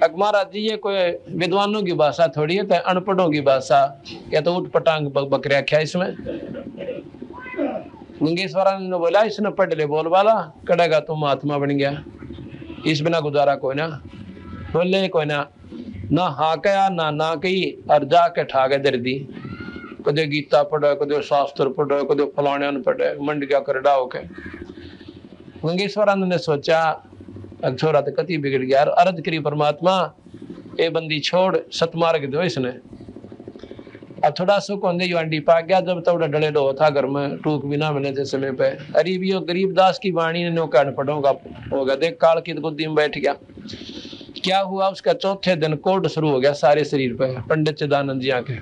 अब महाराज जी ये कोई विद्वानों की भाषा थोड़ी है, तो अनपढ़ों की भाषा, या तो उठ पटांग बकरिया क्या इसमें। गंगेश्वरानंद ने बोला इसने पढ़ ले बोल वाला कड़ेगा तुम महात्मा बन गया, इस बिना गुजारा कोई ना। बोले कोई ना हाँ कया ना कही और जाके ठाके दर दी। कदे गीता पढ़े, कदे शास्त्र पढ़े, कदे फलाने पढ़े, मंड क्या कर डाओ के। गंगेश्वरानंद ने सोचा छोरा तो कति बिगड़ गया, अर्ज करी परमात्मा ए बंदी छोड़ सतमार्ग दो इसने। अब थोड़ा सुख होंगे जो अंडी पा गया, जब तक डले डो था घर में टूक भी ना मिले थे समय पे। अरीबियो गरीबदास की वाणी ने नौका पढ़ोगा होगा, देख काल की गोदी में बैठ गया। क्या हुआ, उसका चौथे दिन कोड शुरू हो गया सारे शरीर पे। पंडित चिदानंद जी आके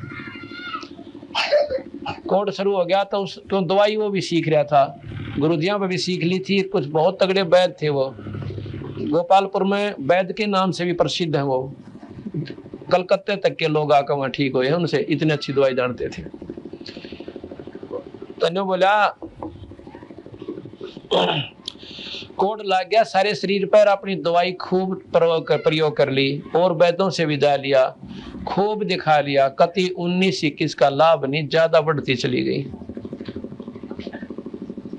कोड शुरू हो गया, तो उस तो दवाई वो भी सीख रहा था, गुरुजियां पे भी सीख ली थी। कुछ बहुत तगड़े वैद्य थे वो, गोपालपुर में वैद्य के नाम से भी प्रसिद्ध है वो, कलकत्ते तक के लोग आकर वहां ठीक हुए हैं उनसे, इतनी अच्छी दवाई जानते थे। तो बोला कोड लग गया सारे शरीर पर, अपनी दवाई खूब प्रयोग कर ली और वैद्यों से विदा लिया, खूब दिखा लिया, कति 19-21 का लाभ नहीं, ज्यादा बढ़ती चली गई।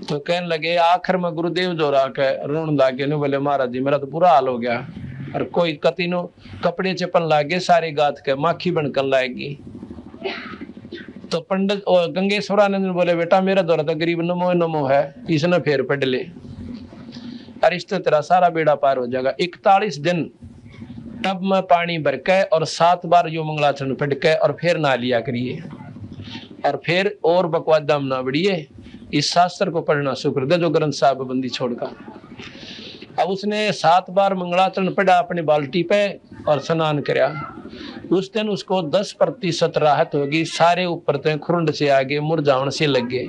तो कहने लगे आखिर में गुरुदेव जो राके रोन लागे ने बोले महाराज जी मेरा तो बुरा हाल हो गया, और कोई कति नो कपड़े चपन लागे सारे गात के माखी बनकर लाएगी। तो पंडित और गंगेश्वरानंद ने बोले बेटा मेरा दौरा तो गरीब नमो नमो है, इसने फेर पढ़ ले, और इस तेरा सारा बेड़ा पार हो जाएगा। 41 दिन टब में पानी भर के और 7 बार यो मंगलाचरण पढ़ के और फिर ना लिया करिए, और फिर और बकवाद दाम ना बढ़िए, इस शास्त्र को पढ़ना शुक्र दे जो ग्रंथ साहब बंदी छोड़कर। अब उसने 7 बार मंगलाचरण पढ़ा अपनी बाल्टी पे और स्नान कराया। उस दिन उसको 10% राहत होगी, सारे ऊपर ते खुरंड से आगे मुरझावन से लग गए।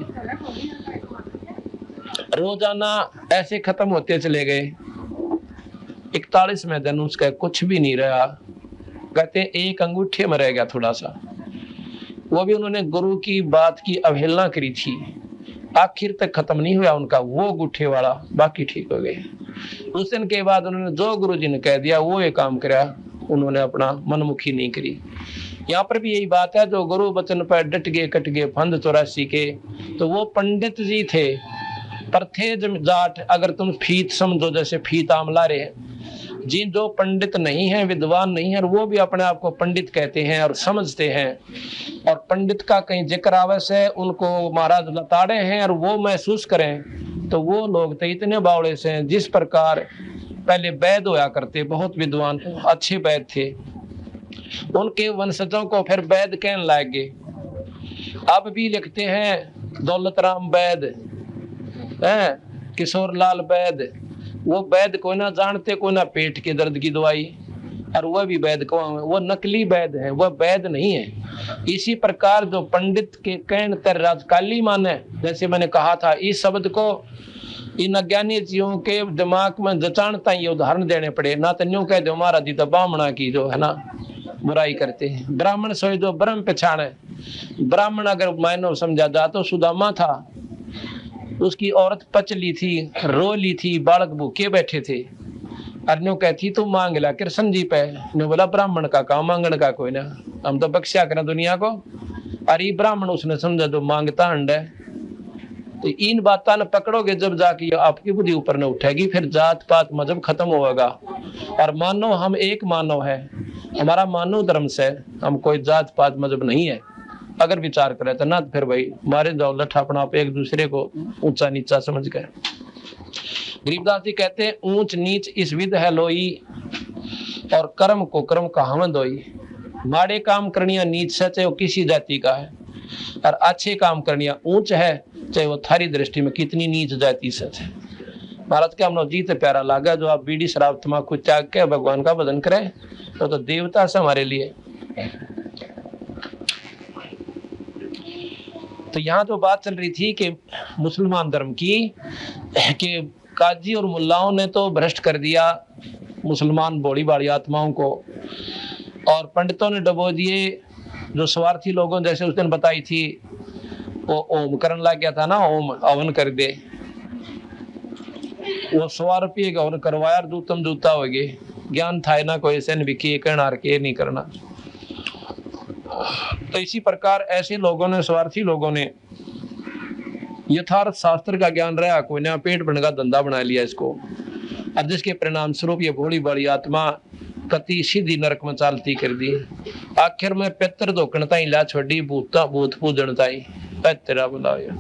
रोजाना ऐसे खत्म होते चले गए। 41वें दिन उसका कुछ भी नहीं रहा, कहते एक अंगूठे में रह गया थोड़ा सा, वो भी उन्होंने गुरु की बात की अवहेलना करी थी, आखिर तक खत्म नहीं हुआ उनका वो गुठे वाला, बाकी ठीक हो गए। उस दिन के बाद उन्होंने जो गुरु जी ने कह दिया वो ये काम करा, उन्होंने अपना मनमुखी नहीं करी। यहाँ पर भी यही बात है, जो गुरु वचन पर डट गए कट गए फंद 84 के, तो वो पंडित जी थे पर थे जाट। अगर तुम फीत समझो, जैसे फीत आमला रहे, जिन जो पंडित नहीं है, विद्वान नहीं है, वो भी अपने आप को पंडित कहते हैं और समझते हैं, और पंडित का कहीं जिक्र आवश्य है उनको महाराज लताड़े हैं और वो महसूस करें, तो वो लोग तो इतने बावड़े से हैं। जिस प्रकार पहले वैद होया करते, बहुत विद्वान अच्छे वैद थे, उनके वंशजों को फिर वैद कहने लगे। अब भी लिखते हैं दौलत राम वैद, किशोर लाल वैद, वो वैद को ना जानते, को ना पेट के दर्द की दवाई, और वह भी वैद को, वो नकली वैद है, वह वैद नहीं है। इसी प्रकार जो पंडित के कहन तर राजकाली माने, जैसे मैंने कहा था, इस शब्द को इन अज्ञानी जीवों के दिमाग में जचानता ये उदाहरण देने पड़े, ना तो न्यू कह दो महाराज जी तो ब्राह्मणा की जो है ना बुराई करते हैं। ब्राह्मण सोई जो ब्रह्म पहचाने, ब्राह्मण अगर मायनो समझा जा तो सुदामा था, उसकी औरत पच ली थी, रो ली थी, बालक भूखे बैठे थे। अरन्यो कहती तू मांग ला कृष्ण जी पे। ने बोला ब्राह्मण का काम मांगण का कोई ना, हम तो बख्शा करें दुनिया को। अरे ब्राह्मण उसने समझा तो मांगता अंड है। तो इन बातों ने पकड़ोगे जब जाके आपकी बुद्धि ऊपर न उठेगी, फिर जात पात मजहब खत्म होगा। और मानो हम एक मानव है, हमारा मानव धर्म से, हम कोई जात पात मजहब नहीं है। अगर विचार करें तो ना, फिर भाई मारे जाओ लठा अपना आप एक दूसरे को ऊंचा नीचा समझ गए। गरीबदास जी कहते हैं ऊंच नीच इस विध है लोई, और कर्म को कर्म कहावत होई। माड़े काम करनिया नीच से, चाहे वो किसी जाति का है, और अच्छे काम करनिया ऊंच है, चाहे वो थारी दृष्टि में कितनी नीच जाति से है। महाराज के हमने जीत प्यारा लागा, जो आप बीड़ी शराब तमाकू त्याग के भगवान का भजन करे, तो देवता से हमारे लिए। तो यहाँ तो बात चल रही थी कि मुसलमान धर्म की, कि काजी और मुल्लाओं ने तो भ्रष्ट कर दिया मुसलमान भोली भाली आत्माओं को, और पंडितों ने डबो दिए जो स्वार्थी लोगों, जैसे उस दिन बताई थी वो ओम करने लग गया था ना, ओम हवन कर दे, वो 100 रुपये का हवन करवाया, दूतम दूता हो गए। ज्ञान था ना कोई से भी किए करना के नहीं करना। तो इसी प्रकार ऐसे लोगों ने, स्वार्थी लोगों ने, यथार्थ शास्त्र का ज्ञान रहा कोई ना, पेट भरने का धंधा बना लिया इसको, और जिसके परिणाम स्वरूप ये भोली बड़ी आत्मा कति सीधी नरक में चालती कर दी। आखिर में पितर धोकन ताई ला छोड़ी, भूता भूत पूजन ताई तेरा बुलाया।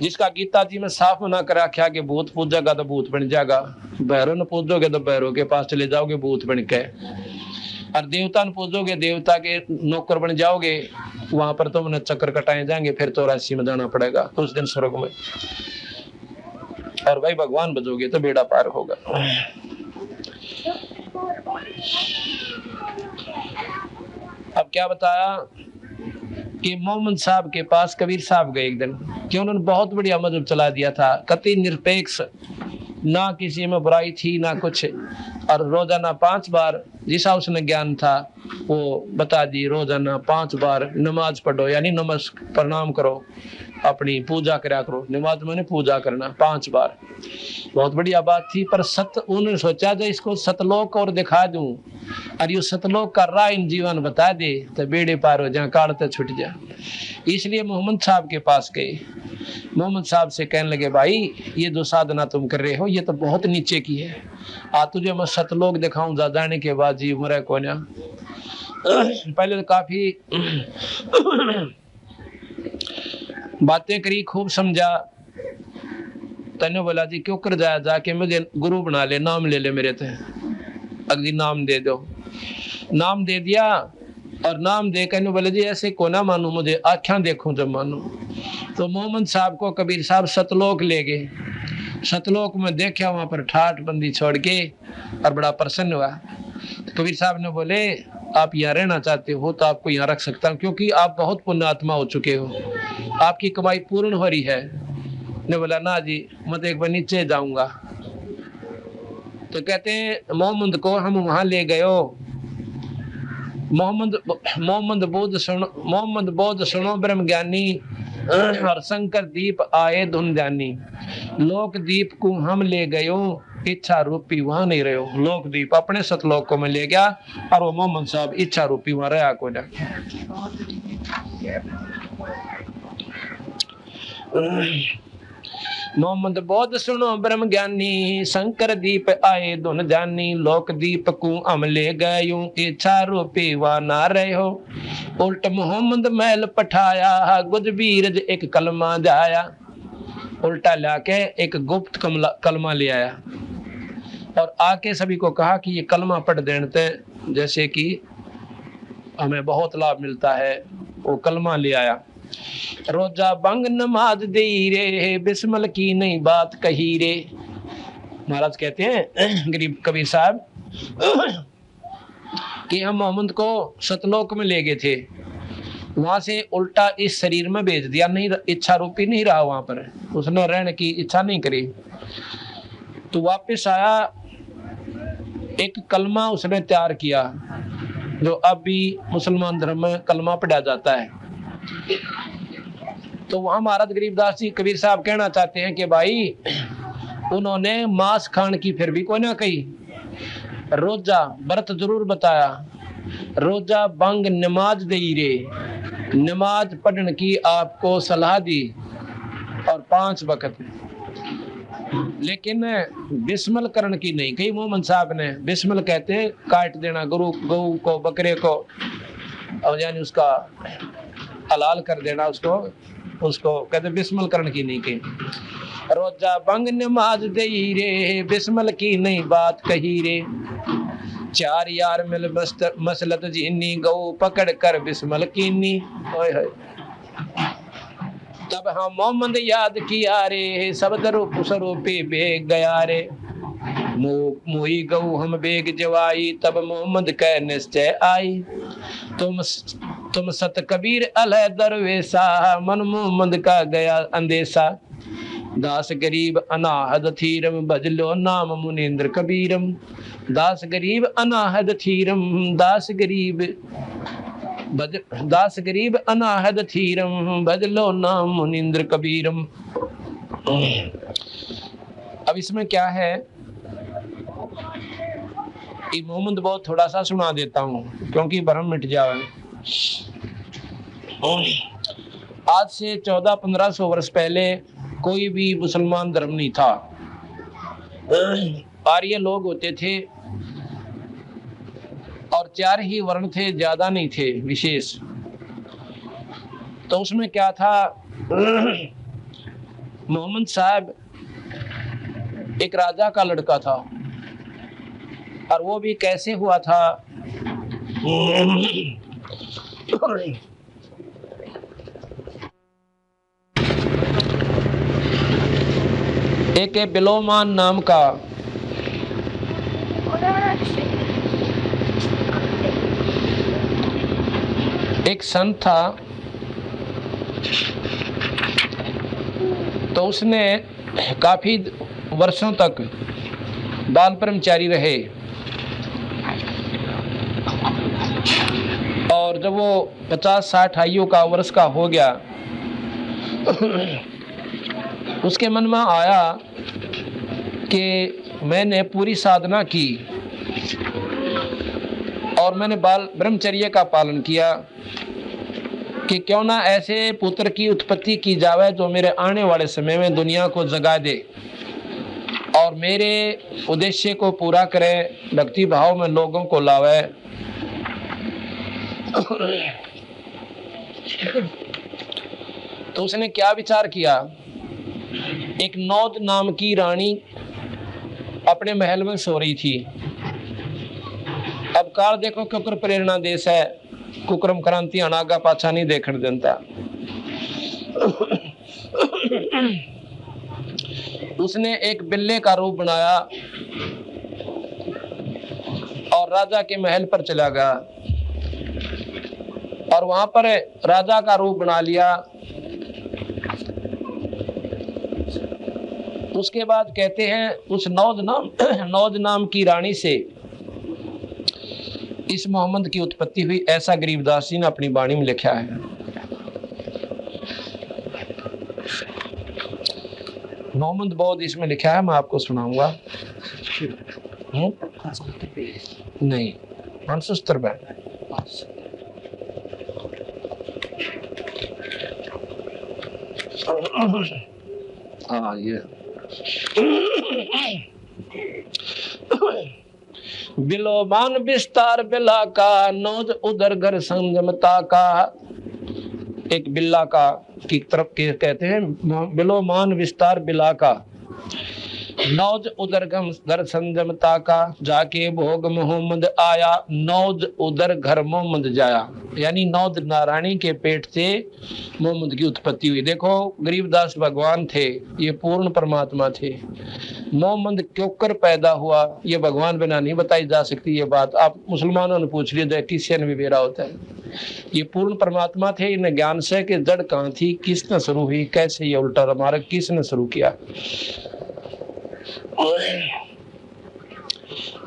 जिसका गीता जी में साफ मना कर रखा कि भूत पूजेगा तो भूत बन जाएगा, भैरव ने पूजोगे तो भैरव के पास चले जाओगे भूत बन के, और देवता ने पूजोगे देवता के नौकर बन जाओगे, वहां पर तुमने चक्कर कटाए जाएंगे, फिर 84 में जाना पड़ेगा उस दिन स्वर्ग में। और भाई भगवान बजोगे तो बेड़ा पार होगा। अब क्या बताया कि मोहम्मद साहब के पास कबीर साहब गए एक दिन, कि उन्होंने बहुत बढ़िया मजहब चला दिया था, कति निरपेक्ष, ना किसी में बुराई थी ना कुछ, और रोजाना 5 बार जिसा उसने ज्ञान था वो बता दी, रोजाना 5 बार नमाज पढ़ो, यानी नमस्कार प्रणाम करो, अपनी पूजा करा करो। नमाज मैंने पूजा करना 5 बार, बहुत बढ़िया बात थी। पर उन्होंने सोचा जो इसको सतलोक और दिखा दूं, और ये सतलोक का राह इन जीवन बता दे तो बेड़े पार हो जाए, काल तो छुट जाए। इसलिए मोहम्मद साहब के पास गए। मोहम्मद साहब से कहने लगे भाई ये जो साधना तुम कर रहे हो ये तो बहुत नीचे की है, आ तुझे मैं सतलोक दिखाऊं, जा जाने के बाद जी उम्र है को ना। पहले तो काफी बातें करी, खूब समझा। तने बोला जी क्यों कर जाया, जाके मुझे गुरु बना ले, नाम ले ले मेरे थे, अगली नाम दे दो। नाम दे दिया, और नाम दे कर बोले जी ऐसे को ना मानू, मुझे आख्या देखूं जब मानू। तो मोहम्मद साहब को कबीर साहब सतलोक ले गए। सतलोक में देखा, वहां पर ठाठ बंदी छोड़ के, और बड़ा प्रसन्न हुआ। तो कबीर साहब ने बोले आप यहाँ रहना चाहते हो तो आपको यहाँ रख सकता हूँ, क्योंकि आप बहुत पुण्यात्मा हो चुके हो, आपकी कमाई पूर्ण हो रही है। ने बोला ना जी मैं तो एक बार नीचे जाऊंगा। तो कहते हैं मोहम्मद को हम वहां ले गए। मोहम्मद बोध सुनो ब्रह्म ज्ञानी, और शंकर दीप आए धुन जानी। लोक दीप को हम ले गयो, इच्छा रूपी वहां नहीं रहो। लोक दीप अपने सतलोक को मैं ले गया, और वो मोहम्मद साहब इच्छा रूपी वहां रहा को ना। मोहम्मद बोध सुनो ब्रह्म ज्ञानी, शंकर दीप आए धुन जानी। लोक दीप को हम ले गयूं, इच्छा रूपी वा ना रहो। उल्ट मोहम्मद महल पठाया, गुज बीरज एक कलमा जाया। उल्टा लाके एक गुप्त कलमा ले आया, और आके सभी को कहा कि ये कलमा पढ़ देते जैसे कि हमें बहुत लाभ मिलता है। वो कलमा ले आया। रोजा बंग नमाज दे रे, बिस्मिल की नहीं बात कही रे। महाराज कहते हैं गरीब कबीर साहब कि हम मोहम्मद को सतलोक में ले गए थे, वहां से उल्टा इस शरीर में भेज दिया। नहीं इच्छा रूपी नहीं रहा वहां पर, उसने रहने की इच्छा नहीं करी। तो वापस आया, एक कलमा उसने तैयार किया, जो अब भी मुसलमान धर्म में कलमा पढ़ा जाता है। तो वहां महाराज गरीबदास जी कबीर साहब कहना चाहते हैं कि भाई उन्होंने मांस खान की फिर भी कोई ना कही, रोजा व्रत जरूर बताया, रोजा बंग नमाज दे रे, नमाज पढ़ने की आपको सलाह दी और 5 वक्त, लेकिन बिस्मिल करण की नहीं कही मोहम्मद साहब ने। बिस्मिल कहते हैं काट देना गौ को बकरे को, और यानी उसका हलाल कर देना, उसको कहते बिस्मिल करण की नहीं कही। रोजा बंग नमाज दे रे, बिस्मिल की नहीं बात कही रे, 4 यार मिल मसलत जीनी, गौ पकड़ कर बिस्मिल कीनी। तब हम मोहम्मद याद किया रे, सब स्वरूपे बेग गया रे, मुई गऊ हम बेग जवाई, तब मोहम्मद कह निश्चय आई। तुम सत कबीर अलह दरवेशा, मन मोहम्मद का गया अंदेशा, दास गरीब अनाहद थीरम, भजलो नाम मुनींद्र कबीरम। दास गरीब अनाहद थीरम, दास गरीब अनाहद थीरम, भजलो नाम मुनींद्र कबीरम। अब इसमें क्या है, मोहम्मद बहुत थोड़ा सा सुना देता हूँ क्योंकि भ्रम मिट जाए। आज से 1400-1500 वर्ष पहले कोई भी मुसलमान धर्म नहीं था, आर्य लोग होते थे और 4 ही वर्ण थे, ज्यादा नहीं थे विशेष। तो उसमें क्या था, मोहम्मद साहब एक राजा का लड़का था, और वो भी कैसे हुआ था, एक बिलोमान नाम का एक संत था। तो उसने काफी वर्षों तक बाल ब्रह्मचारी रहे, और जब वो 50-60 आयु का वर्ष का हो गया, उसके मन में आया कि मैंने पूरी साधना की और मैंने बाल ब्रह्मचर्य का पालन किया, कि क्यों ना ऐसे पुत्र की उत्पत्ति की जावे जो मेरे आने वाले समय में दुनिया को जगा दे और मेरे उद्देश्य को पूरा करे, भक्ति भाव में लोगों को लावे। तो उसने क्या विचार किया, एक नौद नाम की रानी अपने महल में सो रही थी। अब काल देखो कुकर प्रेरणा देश है, कुकरम क्रांति अनागा पाछा नहीं देखने देता। उसने एक बिल्ले का रूप बनाया और राजा के महल पर चला गया, और वहां पर राजा का रूप बना लिया। उसके बाद कहते हैं उस नौद नाम की रानी से इस मोहम्मद की उत्पत्ति हुई, ऐसा गरीबदास जी ने अपनी वाणी में लिखा है। मोहम्मद बौद्ध इसमें लिखा है, मैं आपको सुनाऊंगा। नहीं 570 हाँ ये बिलोमान विस्तार बिला का, नौज उधर घर संयमता का। एक बिल्ला का की तरफ के कहते हैं बिलोमान विस्तार बिला का, नौज उधर घर संयमता का, जाके भोग मोहम्मद आया, नौज उधर घर मोहम्मद जाया। यानी नौद नारायणी के पेट से मोहम्मद की उत्पत्ति हुई। देखो गरीबदास भगवान थे, ये पूर्ण परमात्मा थे। मोहम्मद क्यों कर पैदा हुआ, ये भगवान बिना नहीं बताई जा सकती। ये बात आप मुसलमानों ने पूछ लिया, क्रिश्चियन भी बेरा होता है। ये पूर्ण परमात्मा थे, इन्हें ज्ञान से कि जड़ कहाँ थी, किसने शुरू हुई, कैसे ये उल्टा मार्ग किसने शुरू किया।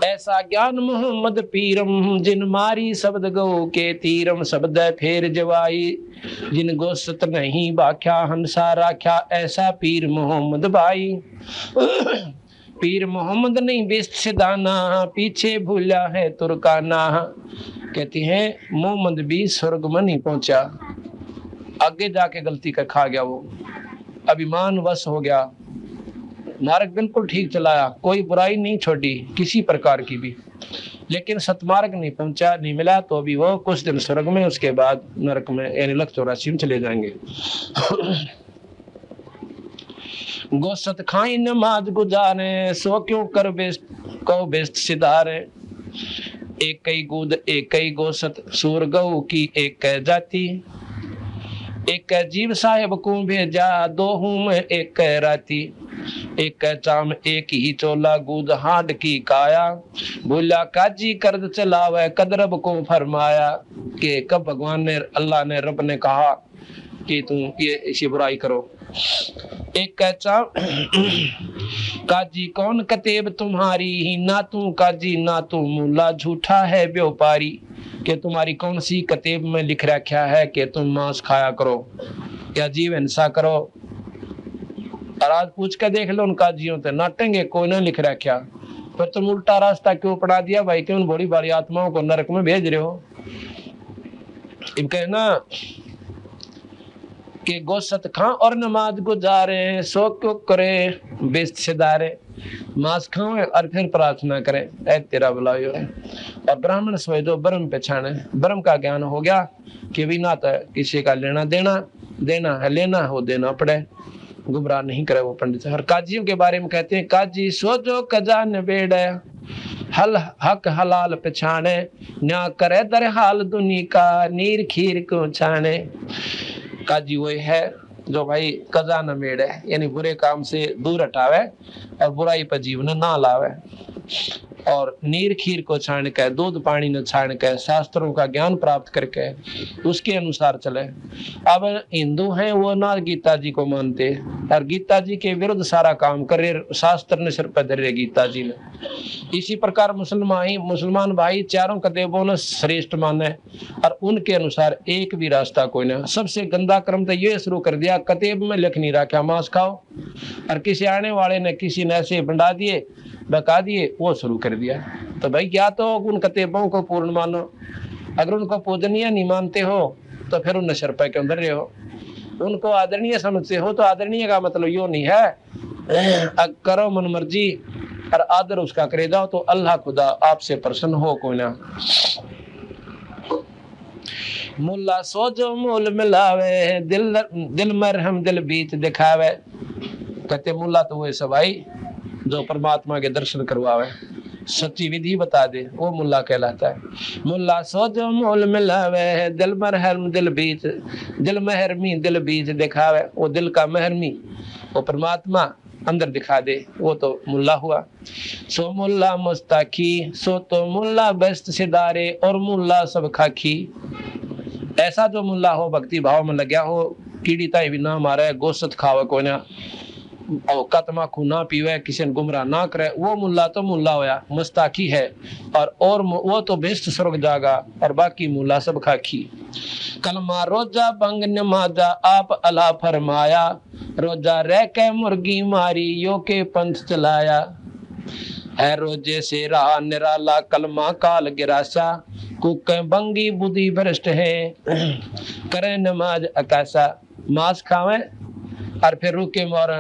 ऐसा ज्ञान मोहम्मद पीरम, जिन मारी शब्द गौ के तीरम, शब्द फेर जवाई, जिन गोसत नहीं बाख्या हंसा राख्या, ऐसा पीर मोहम्मद भाई। पीर मोहम्मद नहीं बेस्त से दाना, पीछे भूला है तुर्काना। कहती हैं मोहम्मद भी स्वर्ग में नहीं पहुंचा, आगे जाके गलती कर खा गया, वो अभिमान वश हो गया, मार्ग बिल्कुल ठीक चलाया, कोई बुराई नहीं छोड़ी किसी प्रकार की भी, लेकिन सतमार्ग नहीं पहुंचा, नहीं मिला, तो अभी वो कुछ दिन स्वर्ग में, उसके बाद नरक में यानी लख 84 में चले जाएंगे। गोसत खाई नमाज गुजारे, सो क्यों कर बेस्त को बेस्त सिधारे। एक कई गुद एक कई गोसत, सूर गऊ की एक कह जाती, एक कह जीव साहेब को भेजा, दो हूं मैं एक कह राती। एक कह चाम एक ही चोला, गुद हाड की काया, भूला काजी कर्द चलावे, कदरब को फरमाया। कि कब भगवान ने, अल्लाह ने, रब ने कहा कि तुम ये ऐसी बुराई करो। एक कह चाम काजी कौन कतेब तुम्हारी, ना तू काजी ना तू मुल्ला, झूठा है व्यापारी। कि तुम्हारी कौन सी कतेब में लिख रखा है कि तुम मांस खाया करो या जीव हिंसा करो। और आज पूछ कर देख लो उन काजियों से, नाटेंगे कोई ना लिख रखा, फिर तुम उल्टा रास्ता क्यों पढ़ा दिया भाई, क्यों बड़ी बड़ी आत्माओं को नरक में भेज रहे हो। इब कहना कि गोसत खां और नमाज गुजारे, सो क्यों करे बेस्त सिधारे। मांस खाओ और फिर प्रार्थना करे, ऐ तेरा बुलायो है। और ब्राह्मण सोए जो ब्रह्म पहचाने, ब्रह्म का ज्ञान हो गया कि भी ना तो किसी का लेना देना, देना है लेना हो देना पड़े, गुमराह नहीं करे वो पंडित। और काजियों के बारे में कहते हैं, काजी सो जो कजान बेड़े, हल हक हलाल पहचाने, न्या करे दर हाल दुनी का, नीर खीर को छाने। काजी वही है जो भाई कजा न मेड़े, यानी बुरे काम से दूर हटावे और बुराई पर जीवन ना लावे, और नीर खीर को छान के, दूध पानी न छान के, शास्त्रों का ज्ञान प्राप्त करके उसके अनुसार चले। अब हिंदू हैं वो ना गीता जी को मानते और गीता जी के विरुद्ध सारा काम करे, शास्त्र ने सिर पर धरे गीता जी ने। इसी प्रकार मुसलमान भाई चारों कतेबों ने श्रेष्ठ माने और उनके अनुसार एक भी रास्ता कोई ना। सबसे गंदा कर्म तो ये शुरू कर दिया, कतेब में लिख नहीं रखा मांस खाओ, और किसी आने वाले ने किसी ने ऐसे बंडा दिए बका दिए, वो शुरू कर दिया। तो भाई क्या तो उन कतेबों को पूर्ण मानो, अगर उनको पूजनीय नहीं मानते हो तो फिर उन नशर पे क्यों धर रहे हो। उनको आदरणीय समझते हो तो आदरणीय का मतलब यो नहीं है करो मन मर्जी और आदर उसका करे जाओ तो अल्लाह खुदा आपसे प्रसन्न हो कोई ना। मुल्ला सो जो मूल मिलावे, दिल मरहम दिल बीच दिखावे। कहते मुल्ला तो वो सब भाई जो परमात्मा के दर्शन करवावे, सच्ची विधि बता दे, वो मुल्ला कहलाता है। मुल्ला सो जो मूल मिलावे, दिल मरहम दिल बीच, दिल महरमी दिल बीच दिखावे। वो दिल का महरमी वो परमात्मा अंदर दिखा दे, वो तो मुल्ला हुआ। सो मुल्ला मुस्ताकी, सो तो मुल्ला बेस्त सिदारे, और मुल्ला सब खाकी। ऐसा जो मुल्ला हो भक्ति भाव में लग्या हो, कीड़ी ताई भी ना मारे, गोश्त खावे कोई ना, और तमाकू ना पीवे, किसी ने गुमराह ना करे, वो मुल्ला तो मुल्ला होया, मुस्ताकी है। और वो तो बेस्ट स्वर्ग जागा, और बाकी मुल्ला सब खाकी। कलमा रोजा बंग नमाजा, आप अला फरमाया, रोजा रह के मुर्गी मारी, यो के पंथ चलाया। है रोजे से रहा निराला, कलमा काल गिरासा, कुके बंगी बुद्धि भ्रष्ट है, करे नमाज अकासा। मांस खावे और फिर रुके मारा,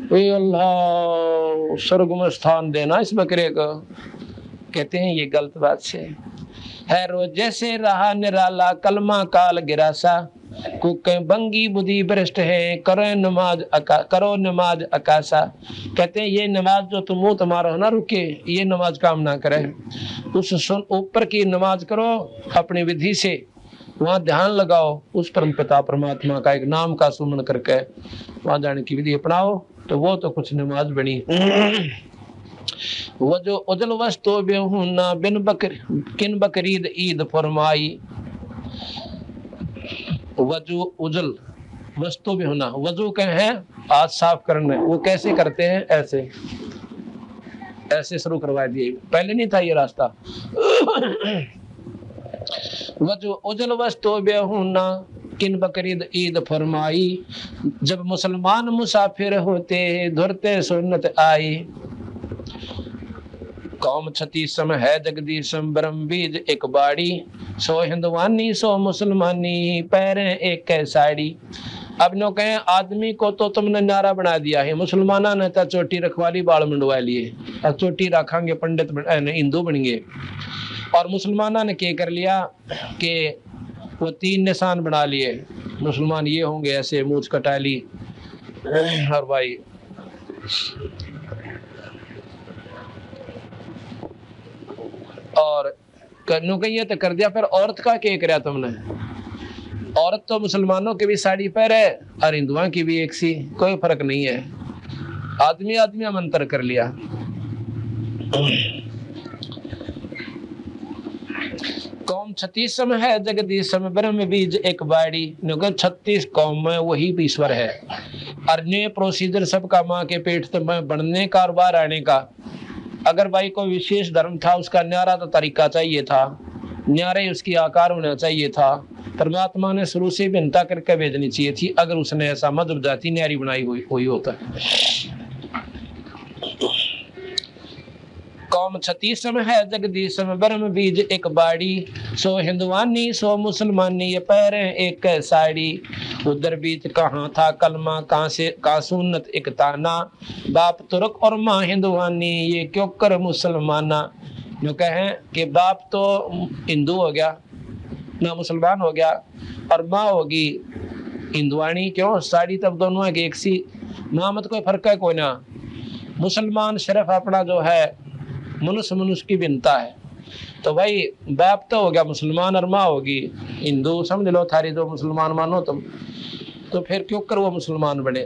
अल्लाह स्वर्ग में स्थान देना इस बकरे को, कहते हैं ये गलत बात से। है रोजे से रहा निराला, कलमा काल गिरासा, कुके बंगी बुद्धि भ्रष्ट है, करो नमाज अकासा। कहते हैं ये नमाज जो तुम मुंह तुम्हारा हो ना रुके, ये नमाज काम ना करे, उस ऊपर की नमाज करो अपनी विधि से, वहाँ ध्यान लगाओ, उस परम पिता परमात्मा का एक नाम का सुमन करके वहाँ जाने की विधि अपनाओ, तो वो तो कुछ नमाज बनी। वो जो उजल वस्तु बेहुना बिन किन बकरीद ईद फरमाई। वजू उजल वस्तु भी होना, वजू कहे हैं हाथ साफ करने, वो कैसे करते हैं, ऐसे ऐसे शुरू करवा दिए, पहले नहीं था ये रास्ता। वजो उजल वस्तो बेहुना किन बकरीद ईद फरमाई, जब मुसलमान मुसाफिर होते धुरते सुन्नत आई। कौम छतीसम है जगदीशम ब्रह्म बीज एक बाड़ी, सो हिंदवानी सो मुसलमानी पैरे एक साड़ी। अब नो कहे आदमी को तो तुमने नारा बना दिया है, मुसलमाना ने तो चोटी रखवाली बाल मंडवा लिए, अब चोटी रखेंगे पंडित हिंदू बन गए। और मुसलमाना ने क्या कर लिया कि वो 3 निशान बना लिए, मुसलमान ये होंगे ऐसे मूछ कटा ली। और भाई और करनो कहिए तो कर दिया। फिर औरत का क्या कराया तुमने, औरत तो मुसलमानों की भी साड़ी पहने और हिंदुओं की भी एक सी, कोई फर्क नहीं है। आदमी आदमी अंतर कर लिया। कौम 36 है जगदीशम ब्रह्म बीज एक बाड़ी, 36 कौम में वही ईश्वर है। और ने प्रोसीजर सबका माँ के पेट में बढ़ने का और बाहर आने का। अगर भाई कोई विशेष धर्म था, उसका न्यारा तो तरीका चाहिए था, न्यारे उसकी आकार होना चाहिए था। परमात्मा ने शुरू से भिन्नता करके भेजनी चाहिए थी, अगर उसने ऐसा मजहब जाति न्यारी बनाई हुई होता। कौम 36 है जगदीशम ब्रह्म बीज एक बाड़ी, सो हिंदवानी सो मुसलमानी ये पैरे एक साड़ी। उधर बीच कहाँ था कलमा कहाँ से कहाँ सुन्नत एक ताना, बाप तुर्क और माँ हिंदवानी ये क्यों कर मुसलमाना। जो कहें कि बाप तो हिंदू हो गया ना मुसलमान हो गया, और माँ होगी हिंदुआनी, क्यों साड़ी तब दोनों की एक सी, माँ मत कोई फर्क है कोई ना। मुसलमान सिर्फ अपना जो है मनुष्य की भिन्नता है। तो भाई बाप तो हो गया मुसलमान और माँ होगी हिंदू, समझ लो थारी जो मुसलमान मानो तुम, तो फिर क्यों कर वो मुसलमान बने।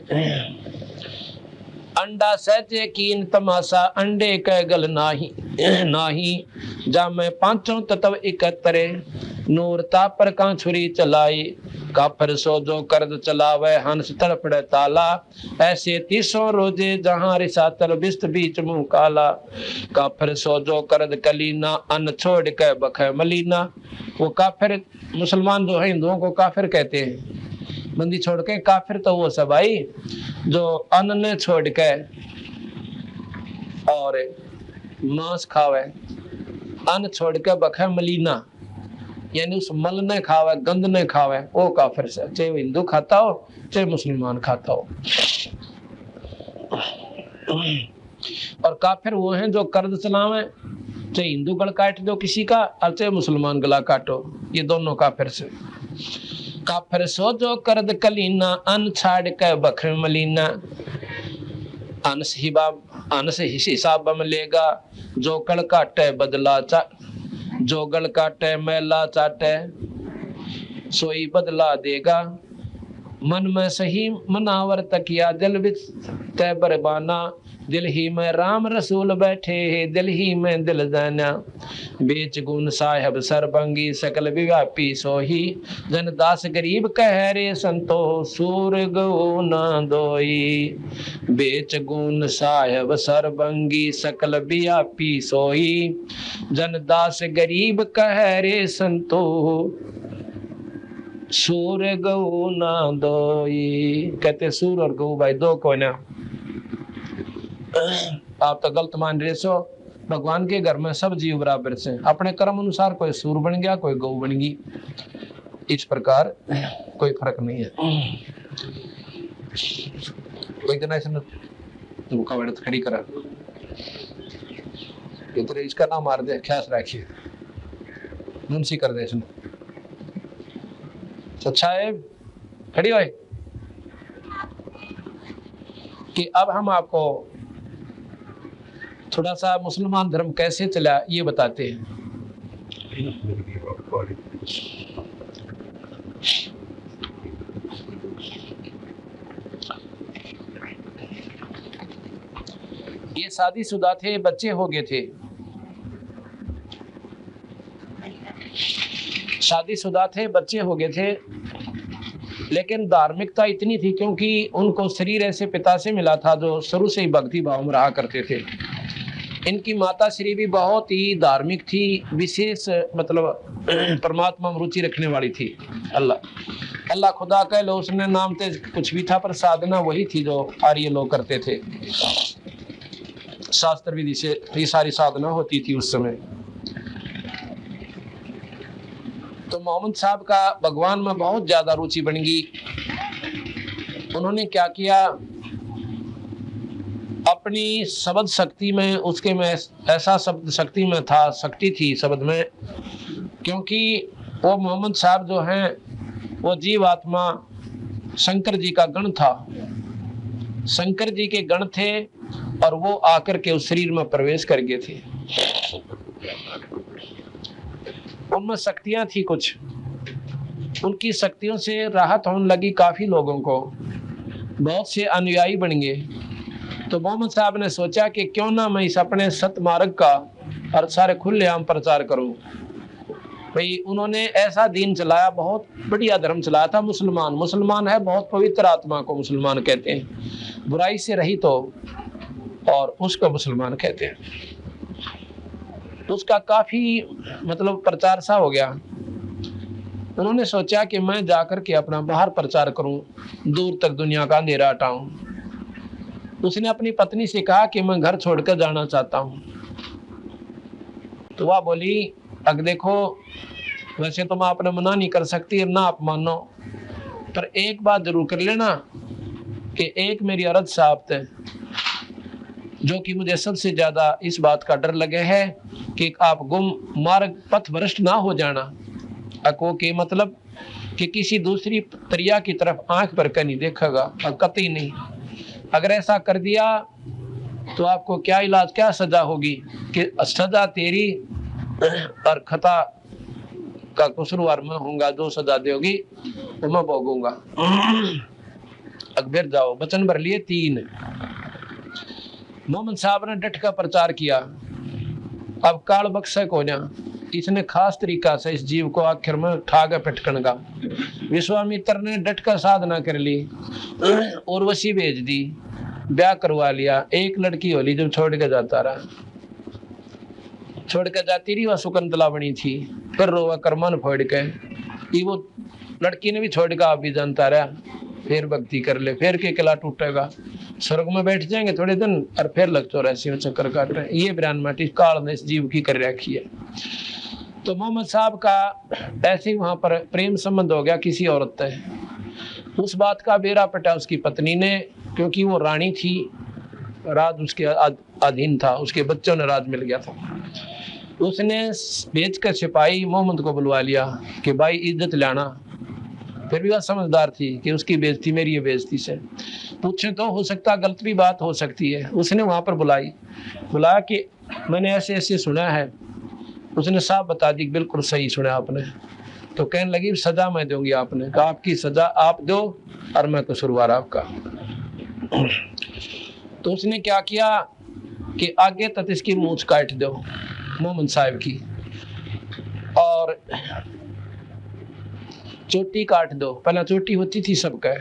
अंडा सहजे कीन तमाशा अंडे कह गल नाही नाही, जा मैं 5 तत्व 71 नूर तापर का छुरी चलाई। काफर सो जो कर्द चलावे हंस तड़पड़े ताला, ऐसे 300 रोजे जहां रिसातल बिस्त बीच मुंह काला। काफर सो जो कर्द कलीना अन्न छोड़ के बखे मलीना। वो काफिर मुसलमान जो है हिंदुओं को काफिर कहते हैं, बंदी छोड़ के। काफिर तो वो सब भाई जो अन्न ने छोड़ के और मांस खावे, अन्न छोड़ के बखे मलीना, यानी उस मल ने खावे गंद ने खावे, वो काफिर से, चाहे वो हिंदू खाता हो चाहे मुसलमान खाता हो। और काफिर वो हैं जो कर्ज चलावे, चाहे हिंदू गल काट दो किसी का और चाहे मुसलमान गला काटो, ये दोनों काफिर से। काफिर सो जो कर्द कलीना अन छाड़ के बखर मलीना, अन से हिसाब बम लेगा। जो कल काटे बदला चा, जो गल काटे मैला चाटे सोई बदला देगा। मन में सही मनावर तकिया दिल विच तय बरबाना, दिल ही में राम रसूल बैठे दिल ही में दिल जाना। बेच गुण साहेब सरबंगी सकल व्यापी सोही, जन दास गरीब कह रे संतो सूर गो न दोई। बेच गुण साहेब सरबंगी सकल व्यापी सोही, जन दास गरीब कह रे संतो सूर गौ ना दोई। कहते सूर और गौ भाई दो को ना, आप तो गलत मान रहे सो। भगवान के घर में सब जीव बराबर से, अपने कर्म अनुसार कोई सूर बन गया कोई गौ बन गई, इस प्रकार कोई फर्क नहीं है। कोई दिन ऐसे मुकाबले खड़ी करा इधर इसका नाम मार दे, ख्यास रखिए मुंशी कर दे इसने। अच्छा है खड़ी हुई कि अब हम आपको थोड़ा सा मुसलमान धर्म कैसे चला ये बताते हैं। ये शादीशुदा थे, बच्चे हो गए थे, शादीशुदा थे, बच्चे हो गए थे, लेकिन धार्मिकता इतनी थी क्योंकि उनको शरीर ऐसे पिता से मिला था जो शुरू से ही भक्ति भाव में रहा करते थे। इनकी माता श्री भी बहुत ही धार्मिक थी, विशेष मतलब परमात्मा में रुचि रखने वाली थी। अल्लाह खुदा कह लो, उसने नाम ते कुछ भी था पर साधना वही थी जो आर्य लोग करते थे। शास्त्र विधि से ये सारी साधना होती थी उस समय। तो मोहम्मद साहब का भगवान में बहुत ज्यादा रुचि बन गई। उन्होंने क्या किया, अपनी शब्द शक्ति में, उसके में ऐसा शब्द शक्ति में था, शक्ति थी शब्द में, क्योंकि वो मोहम्मद साहब जो हैं वो जीव आत्मा शंकर जी का गण था, शंकर जी के गण थे और वो आकर के उस शरीर में प्रवेश कर गए थे। उनमें शक्तियां थी कुछ, उनकी शक्तियों से राहत होने लगी काफी लोगों को, बहुत से अनुयायी बन गए। तो मोहम्मद साहब ने सोचा कि क्यों ना मैं इस अपने सतमार्ग का और सारे खुलेआम प्रचार करूं। भाई उन्होंने ऐसा दीन चलाया, बहुत बढ़िया धर्म चलाया था। मुसलमान है बहुत पवित्र आत्मा को मुसलमान कहते हैं, बुराई से रहित हो और उसको मुसलमान कहते हैं। तो उसका काफी मतलब प्रचार सा हो गया। उन्होंने सोचा कि मैं जाकर के अपना बाहर प्रचार करूं, दूर तक दुनिया का अंधेरा हटाऊं। उसने अपनी पत्नी से कहा कि मैं घर छोड़कर जाना चाहता हूं। तो वह बोली, अब देखो वैसे तो मैं अपना मना नहीं कर सकती, ना आप मानो, पर एक बात जरूर कर लेना कि एक मेरी अर्ज साहब है जो कि मुझे सबसे ज्यादा इस बात का डर लगे है कि आप गुम मार्ग पथ भ्रष्ट ना हो जाना। अको के मतलब कि किसी दूसरी तरिया की तरफ आंख भर कर नहीं देखेगा, कतई नहीं। अगर ऐसा कर दिया तो आपको क्या इलाज, क्या सजा होगी कि सजा तेरी और खता का कसूरवार मैं होऊंगा, जो सजा दोगी वो मैं भोगूंगा। अकबर जाओ, वचन भर लिए 3। मोहम्मद साहब ने डट का प्रचार किया। अब काल बख्शक हो जा, इसने खास तरीका से इस जीव को आखिर में ठागा पटकन का। विश्वामित्र ने डट का साधना कर ली, उर्वशी भेज दी, ब्याह करवा लिया। एक लड़की होली जब छोड़ के जाता रहा, छोड़ के जाती रही, वह सुकंतला बनी थी। फिर रोवा कर्मन फोड़ के वो लड़की ने भी छोड़ के आप भी जानता रहा। फिर भक्ति कर ले, फिर के किला टूटेगा, स्वर्ग में बैठ जाएंगे थोड़े दिन और फिर लग 84 में चक्कर काट रहे। ये बयान माटी काल ने इस जीव की कर रखी है। तो मोहम्मद साहब का ऐसे ही वहां पर प्रेम संबंध हो गया किसी औरत से। उस बात का बेरा पटा उसकी पत्नी ने, क्योंकि वो रानी थी, राज उसके अधीन था, उसके बच्चों ने राज मिल गया था। उसने भेज कर सिपाही मोहम्मद को बुलवा लिया कि भाई इज्जत लाना। फिर भी वह समझदार थी कि उसकी बेइज्जती मेरी ये बेइज्जती से पूछे तो हो सकता गलत भी बात हो सकती है। उसने वहां पर बुलाया कि मैंने ऐसे ऐसे सुना है। उसने साफ बता दी बिल्कुल सही सुना आपने। तो कहने लगी सजा मैं दूंगी। आपने कहा आपकी सजा आप दो और मैं कसूरवार आपका। तो उसने क्या किया कि आगे तक इसकी मूंछ काट दो मोहम्मद साहब की, और चोटी काट दो। पहला चोटी होती थी सबका,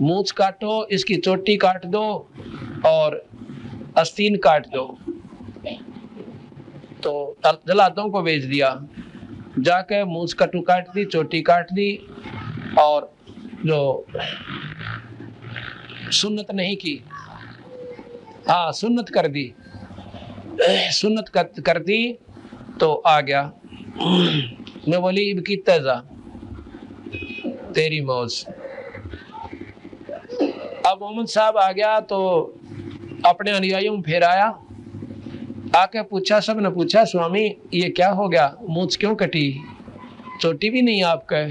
मूंछ काटो, इसकी चोटी काट दो और आस्तीन काट दो। तो जलादों को भेज दिया, जाके मूंछ कटू काट दी, चोटी काट दी, और जो सुन्नत नहीं की, हाँ सुन्नत कर दी, सुन्नत कर दी तो आ गया। मैं बोली इब की तेजा तेरी मौज। अब मोहम्मद साहब आ गया तो अपने अनुयायियों में फिर आया, आके पूछा, सब ने पूछा स्वामी ये क्या हो गया, मूंछ क्यों कटी, चोटी भी नहीं आपका।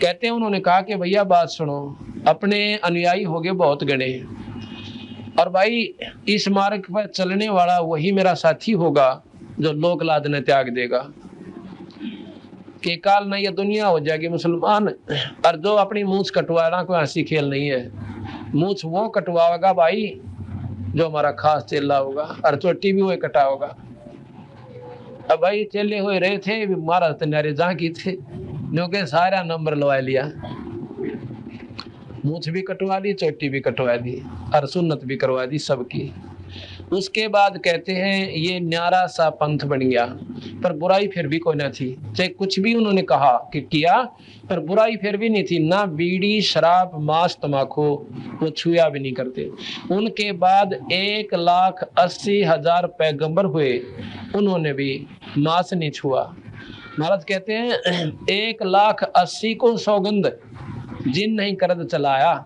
कहते हैं उन्होंने कहा कि भैया बात सुनो, अपने अनुयायी हो गए बहुत गणे, और भाई इस मार्ग पर चलने वाला वही मेरा साथी होगा जो लोक लाद ने त्याग देगा। के काल न ये दुनिया हो जाएगी मुसलमान, और जो अपनी मूंछ कटवाना कोई हंसी खेल नहीं है। मूंछ वो कटवाएगा भाई जो हमारा खास चेला होगा, और चोटी भी वही कटा होगा। अब भाई चेले हुए रहे थे महाराज तन्यारे जहाँ की थे, क्योंकि सारा नंबर लवा लिया, मूंछ भी कटवा दी, चोटी भी कटवा दी और सुन्नत भी करवा दी सबकी। उसके बाद कहते हैं ये न्यारा सा पंथ बन गया, पर बुराई फिर भी कोई ना थी। चाहे कुछ भी उन्होंने कहा कि किया, पर बुराई फिर भी नहीं थी। ना बीड़ी शराब मांस तम्बाकू वो छुआ भी नहीं करते। उनके बाद 1,80,000 पैगंबर हुए, उन्होंने भी मांस नहीं छुआ। महाराज कहते हैं 1,80,000 को सौगंध जिन नहीं करद चलाया।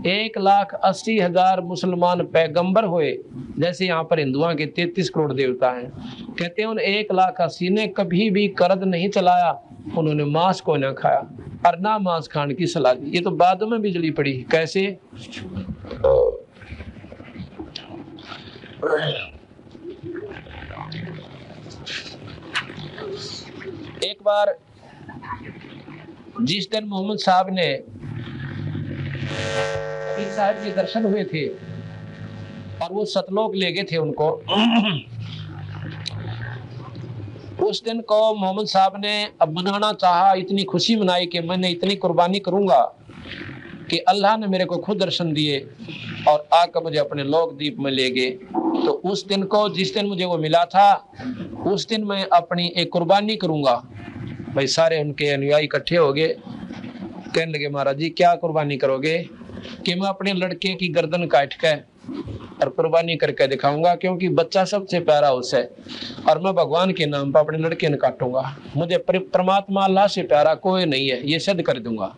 1,80,000 मुसलमान पैगंबर हुए, जैसे यहाँ पर हिंदुओं के 33 करोड़ देवता हैं। कहते हैं उन 1,80,000 ने कभी भी करद नहीं चलाया, उन्होंने मांस को ना खाया और ना मांस खाने की सलाह दी। ये तो बाद में बिजली पड़ी। कैसे? एक बार जिस दिन मोहम्मद साहब ने पीर साहब के दर्शन हुए थे और वो सतलोक ले गए थे उनको, उस दिन को मोहम्मद साहब ने अब मनाना चाहा, इतनी खुशी मनाई कि मैंने इतनी कुर्बानी करूंगा कि अल्लाह ने मेरे को खुद दर्शन दिए और आकर मुझे अपने लोक दीप में ले गए। तो उस दिन को, जिस दिन मुझे वो मिला था, उस दिन मैं अपनी एक कुर्बानी करूंगा। भाई सारे उनके अनुयायी इकट्ठे हो गए, कहने लगे महाराज जी क्या कुर्बानी करोगे? कि मैं अपने लड़के की गर्दन काट के और कुर्बानी करके दिखाऊंगा, क्योंकि बच्चा सबसे प्यारा उससे, और मैं भगवान के नाम पर अपने लड़के ने काटूंगा। मुझे परमात्मा अल्लाह से प्यारा कोई नहीं है, ये सिद्ध कर दूंगा।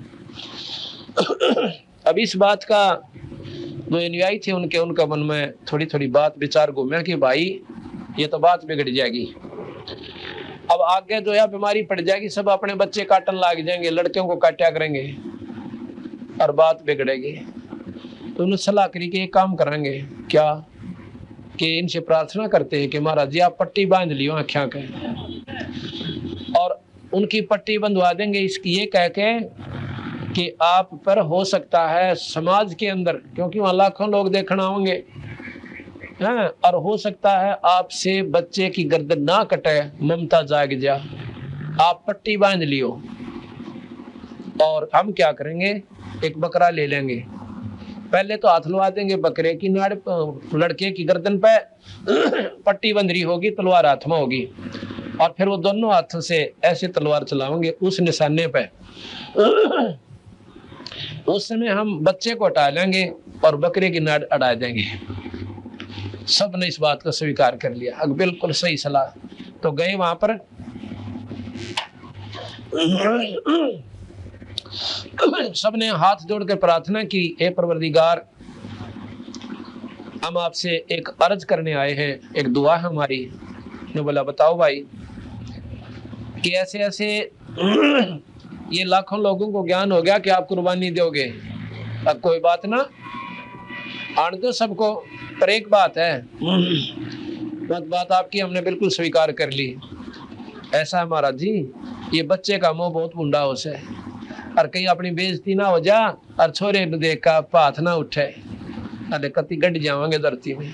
अब इस बात का जो अनुयायी थे उनका मन में थोड़ी थोड़ी बात विचार घूमे कि भाई ये तो बात बिगड़ जाएगी, अब आगे जो है बीमारी पड़ जाएगी, सब अपने बच्चे काटन लग जाएंगे, लड़कियों को काटा करेंगे और बात बिगड़ेगी। तो उन्होंने सलाह करी कि एक काम करेंगे क्या, कि इनसे प्रार्थना करते हैं कि महाराज जी आप पट्टी बांध लियो आँखों के, और उनकी पट्टी बंधवा देंगे इसकी ये कह के कि आप पर हो सकता है समाज के अंदर, क्योंकि वहाँ लाखों लोग देखना होंगे, हैं, और हो सकता है आपसे बच्चे की गर्दन ना कटे, ममता जाग जा, आप पट्टी बांध लियो। और हम क्या करेंगे, एक बकरा ले लेंगे, पहले तो हाथ लगा देंगे बकरे की नाड़, लड़के की गर्दन पे पट्टी बंध रही होगी, तलवार हाथ में होगी, और फिर वो दोनों हाथों से ऐसे तलवार चलाएंगे उस निशाने पे। उस समय हम बच्चे को हटा लेंगे और बकरे की नाड़ अड़ा देंगे। सब ने इस बात को स्वीकार कर लिया, अब बिल्कुल सही सलाह। तो गए वहां पर, सब ने हाथ जोड़ कर प्रार्थना की, हे परवरदिगार हम आपसे एक अर्ज करने आए हैं, एक दुआ है हमारी। ने बोला बताओ भाई, कि ऐसे ऐसे ये लाखों लोगों को ज्ञान हो गया कि आप कुर्बानी दोगे, अब कोई बात ना आने दो सबको, पर एक बात है, बात आपकी हमने बिल्कुल स्वीकार कर ली। ऐसा है महाराज जी, ये बच्चे का मुंह बहुत मुंडा हो से, और कहीं अपनी बेइज्जती ना हो जा और छोरे ने देख का हाथ ना उठे, अरे कति गड़ जावांगे धरती में।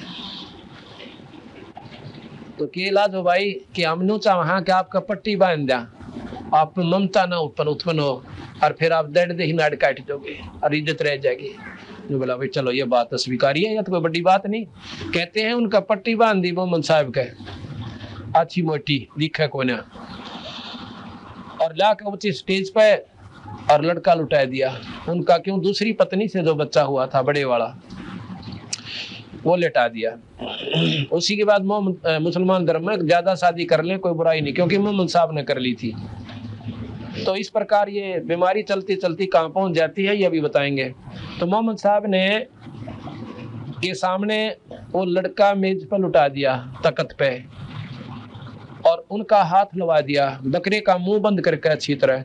तो के इलाज हो भाई कि हम नु चाह कि आपका पट्टी बांध दिया, आप ममता ना उत्पन्न हो, और फिर आप दर्द दे ही नाड़ काट दोगे और इज्जत रह जाएगी। जो बोला भाई चलो ये बात तो स्वीकारी है, ये तो कोई बड़ी बात नहीं। कहते हैं उनका पट्टी बांध दी मोहम्मद साहब के, अच्छी मोटी दिखे को ना, और लाकर उसी स्टेज पे और लड़का लुटा दिया उनका, क्यों दूसरी पत्नी से जो बच्चा हुआ था बड़े वाला वो लेटा दिया। उसी के बाद मुसलमान धर्म में ज्यादा शादी कर ले कोई बुराई नहीं, क्योंकि मोहम्मद साहब ने कर ली थी। तो इस प्रकार ये बीमारी चलती चलती कहाँ पहुंच जाती है ये अभी बताएंगे। तो मोहम्मद साहब ने के सामने वो लड़का मेज पर लुटा दिया तख्त पे, और उनका हाथ लगा दिया, बकरे का मुंह बंद करके अच्छी तरह,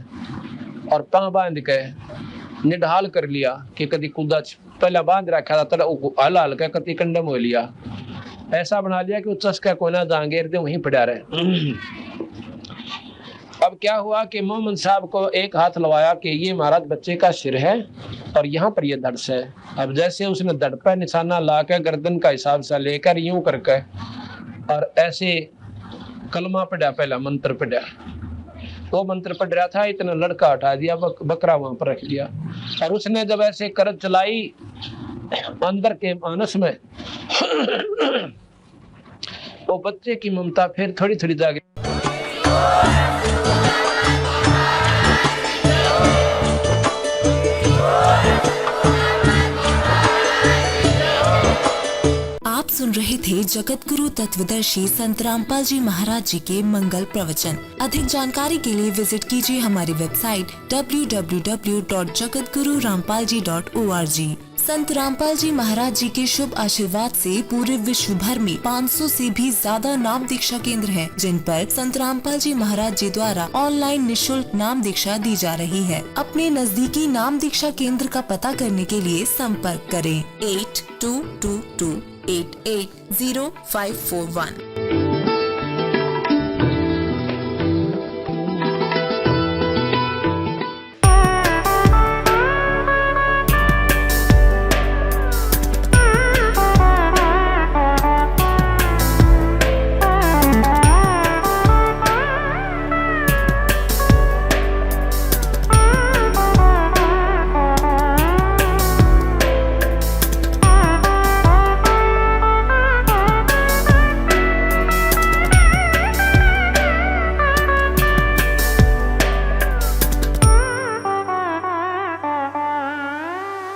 और पाँव बांध के निढाल कर लिया कि कभी कूदा, पहले बांध रखा था हल हल के कति कंडम हो लिया, ऐसा बना लिया कि वो चस्का कोना जांगेर दे वहीं पड़ा रहे। अब क्या हुआ कि मोहम्मद साहब को एक हाथ लगाया कि ये महाराज बच्चे का सिर है और यहाँ पर ये धड़ है। अब जैसे उसने धड़ पर निशाना ला के गर्दन का हिसाब से लेकर यूं करके और ऐसे कलमा पढ़ा, पहला मंत्र पढ़ा, वो मंत्र पढ़ रहा था, इतना लड़का हटा दिया, बकरा वहां पर रख दिया, और उसने जब ऐसे करत चलाई अंदर के मानस में वो बच्चे की ममता फिर थोड़ी थोड़ी जागे। आप सुन रहे थे जगत गुरु तत्वदर्शी संत रामपाल जी महाराज जी के मंगल प्रवचन। अधिक जानकारी के लिए विजिट कीजिए हमारी वेबसाइट www.jagatgururampalji.org। संत रामपाल जी महाराज जी के शुभ आशीर्वाद से पूरे विश्व भर में 500 से भी ज्यादा नाम दीक्षा केंद्र हैं, जिन पर संत रामपाल जी महाराज जी द्वारा ऑनलाइन निशुल्क नाम दीक्षा दी जा रही है। अपने नजदीकी नाम दीक्षा केंद्र का पता करने के लिए संपर्क करें 8222880541।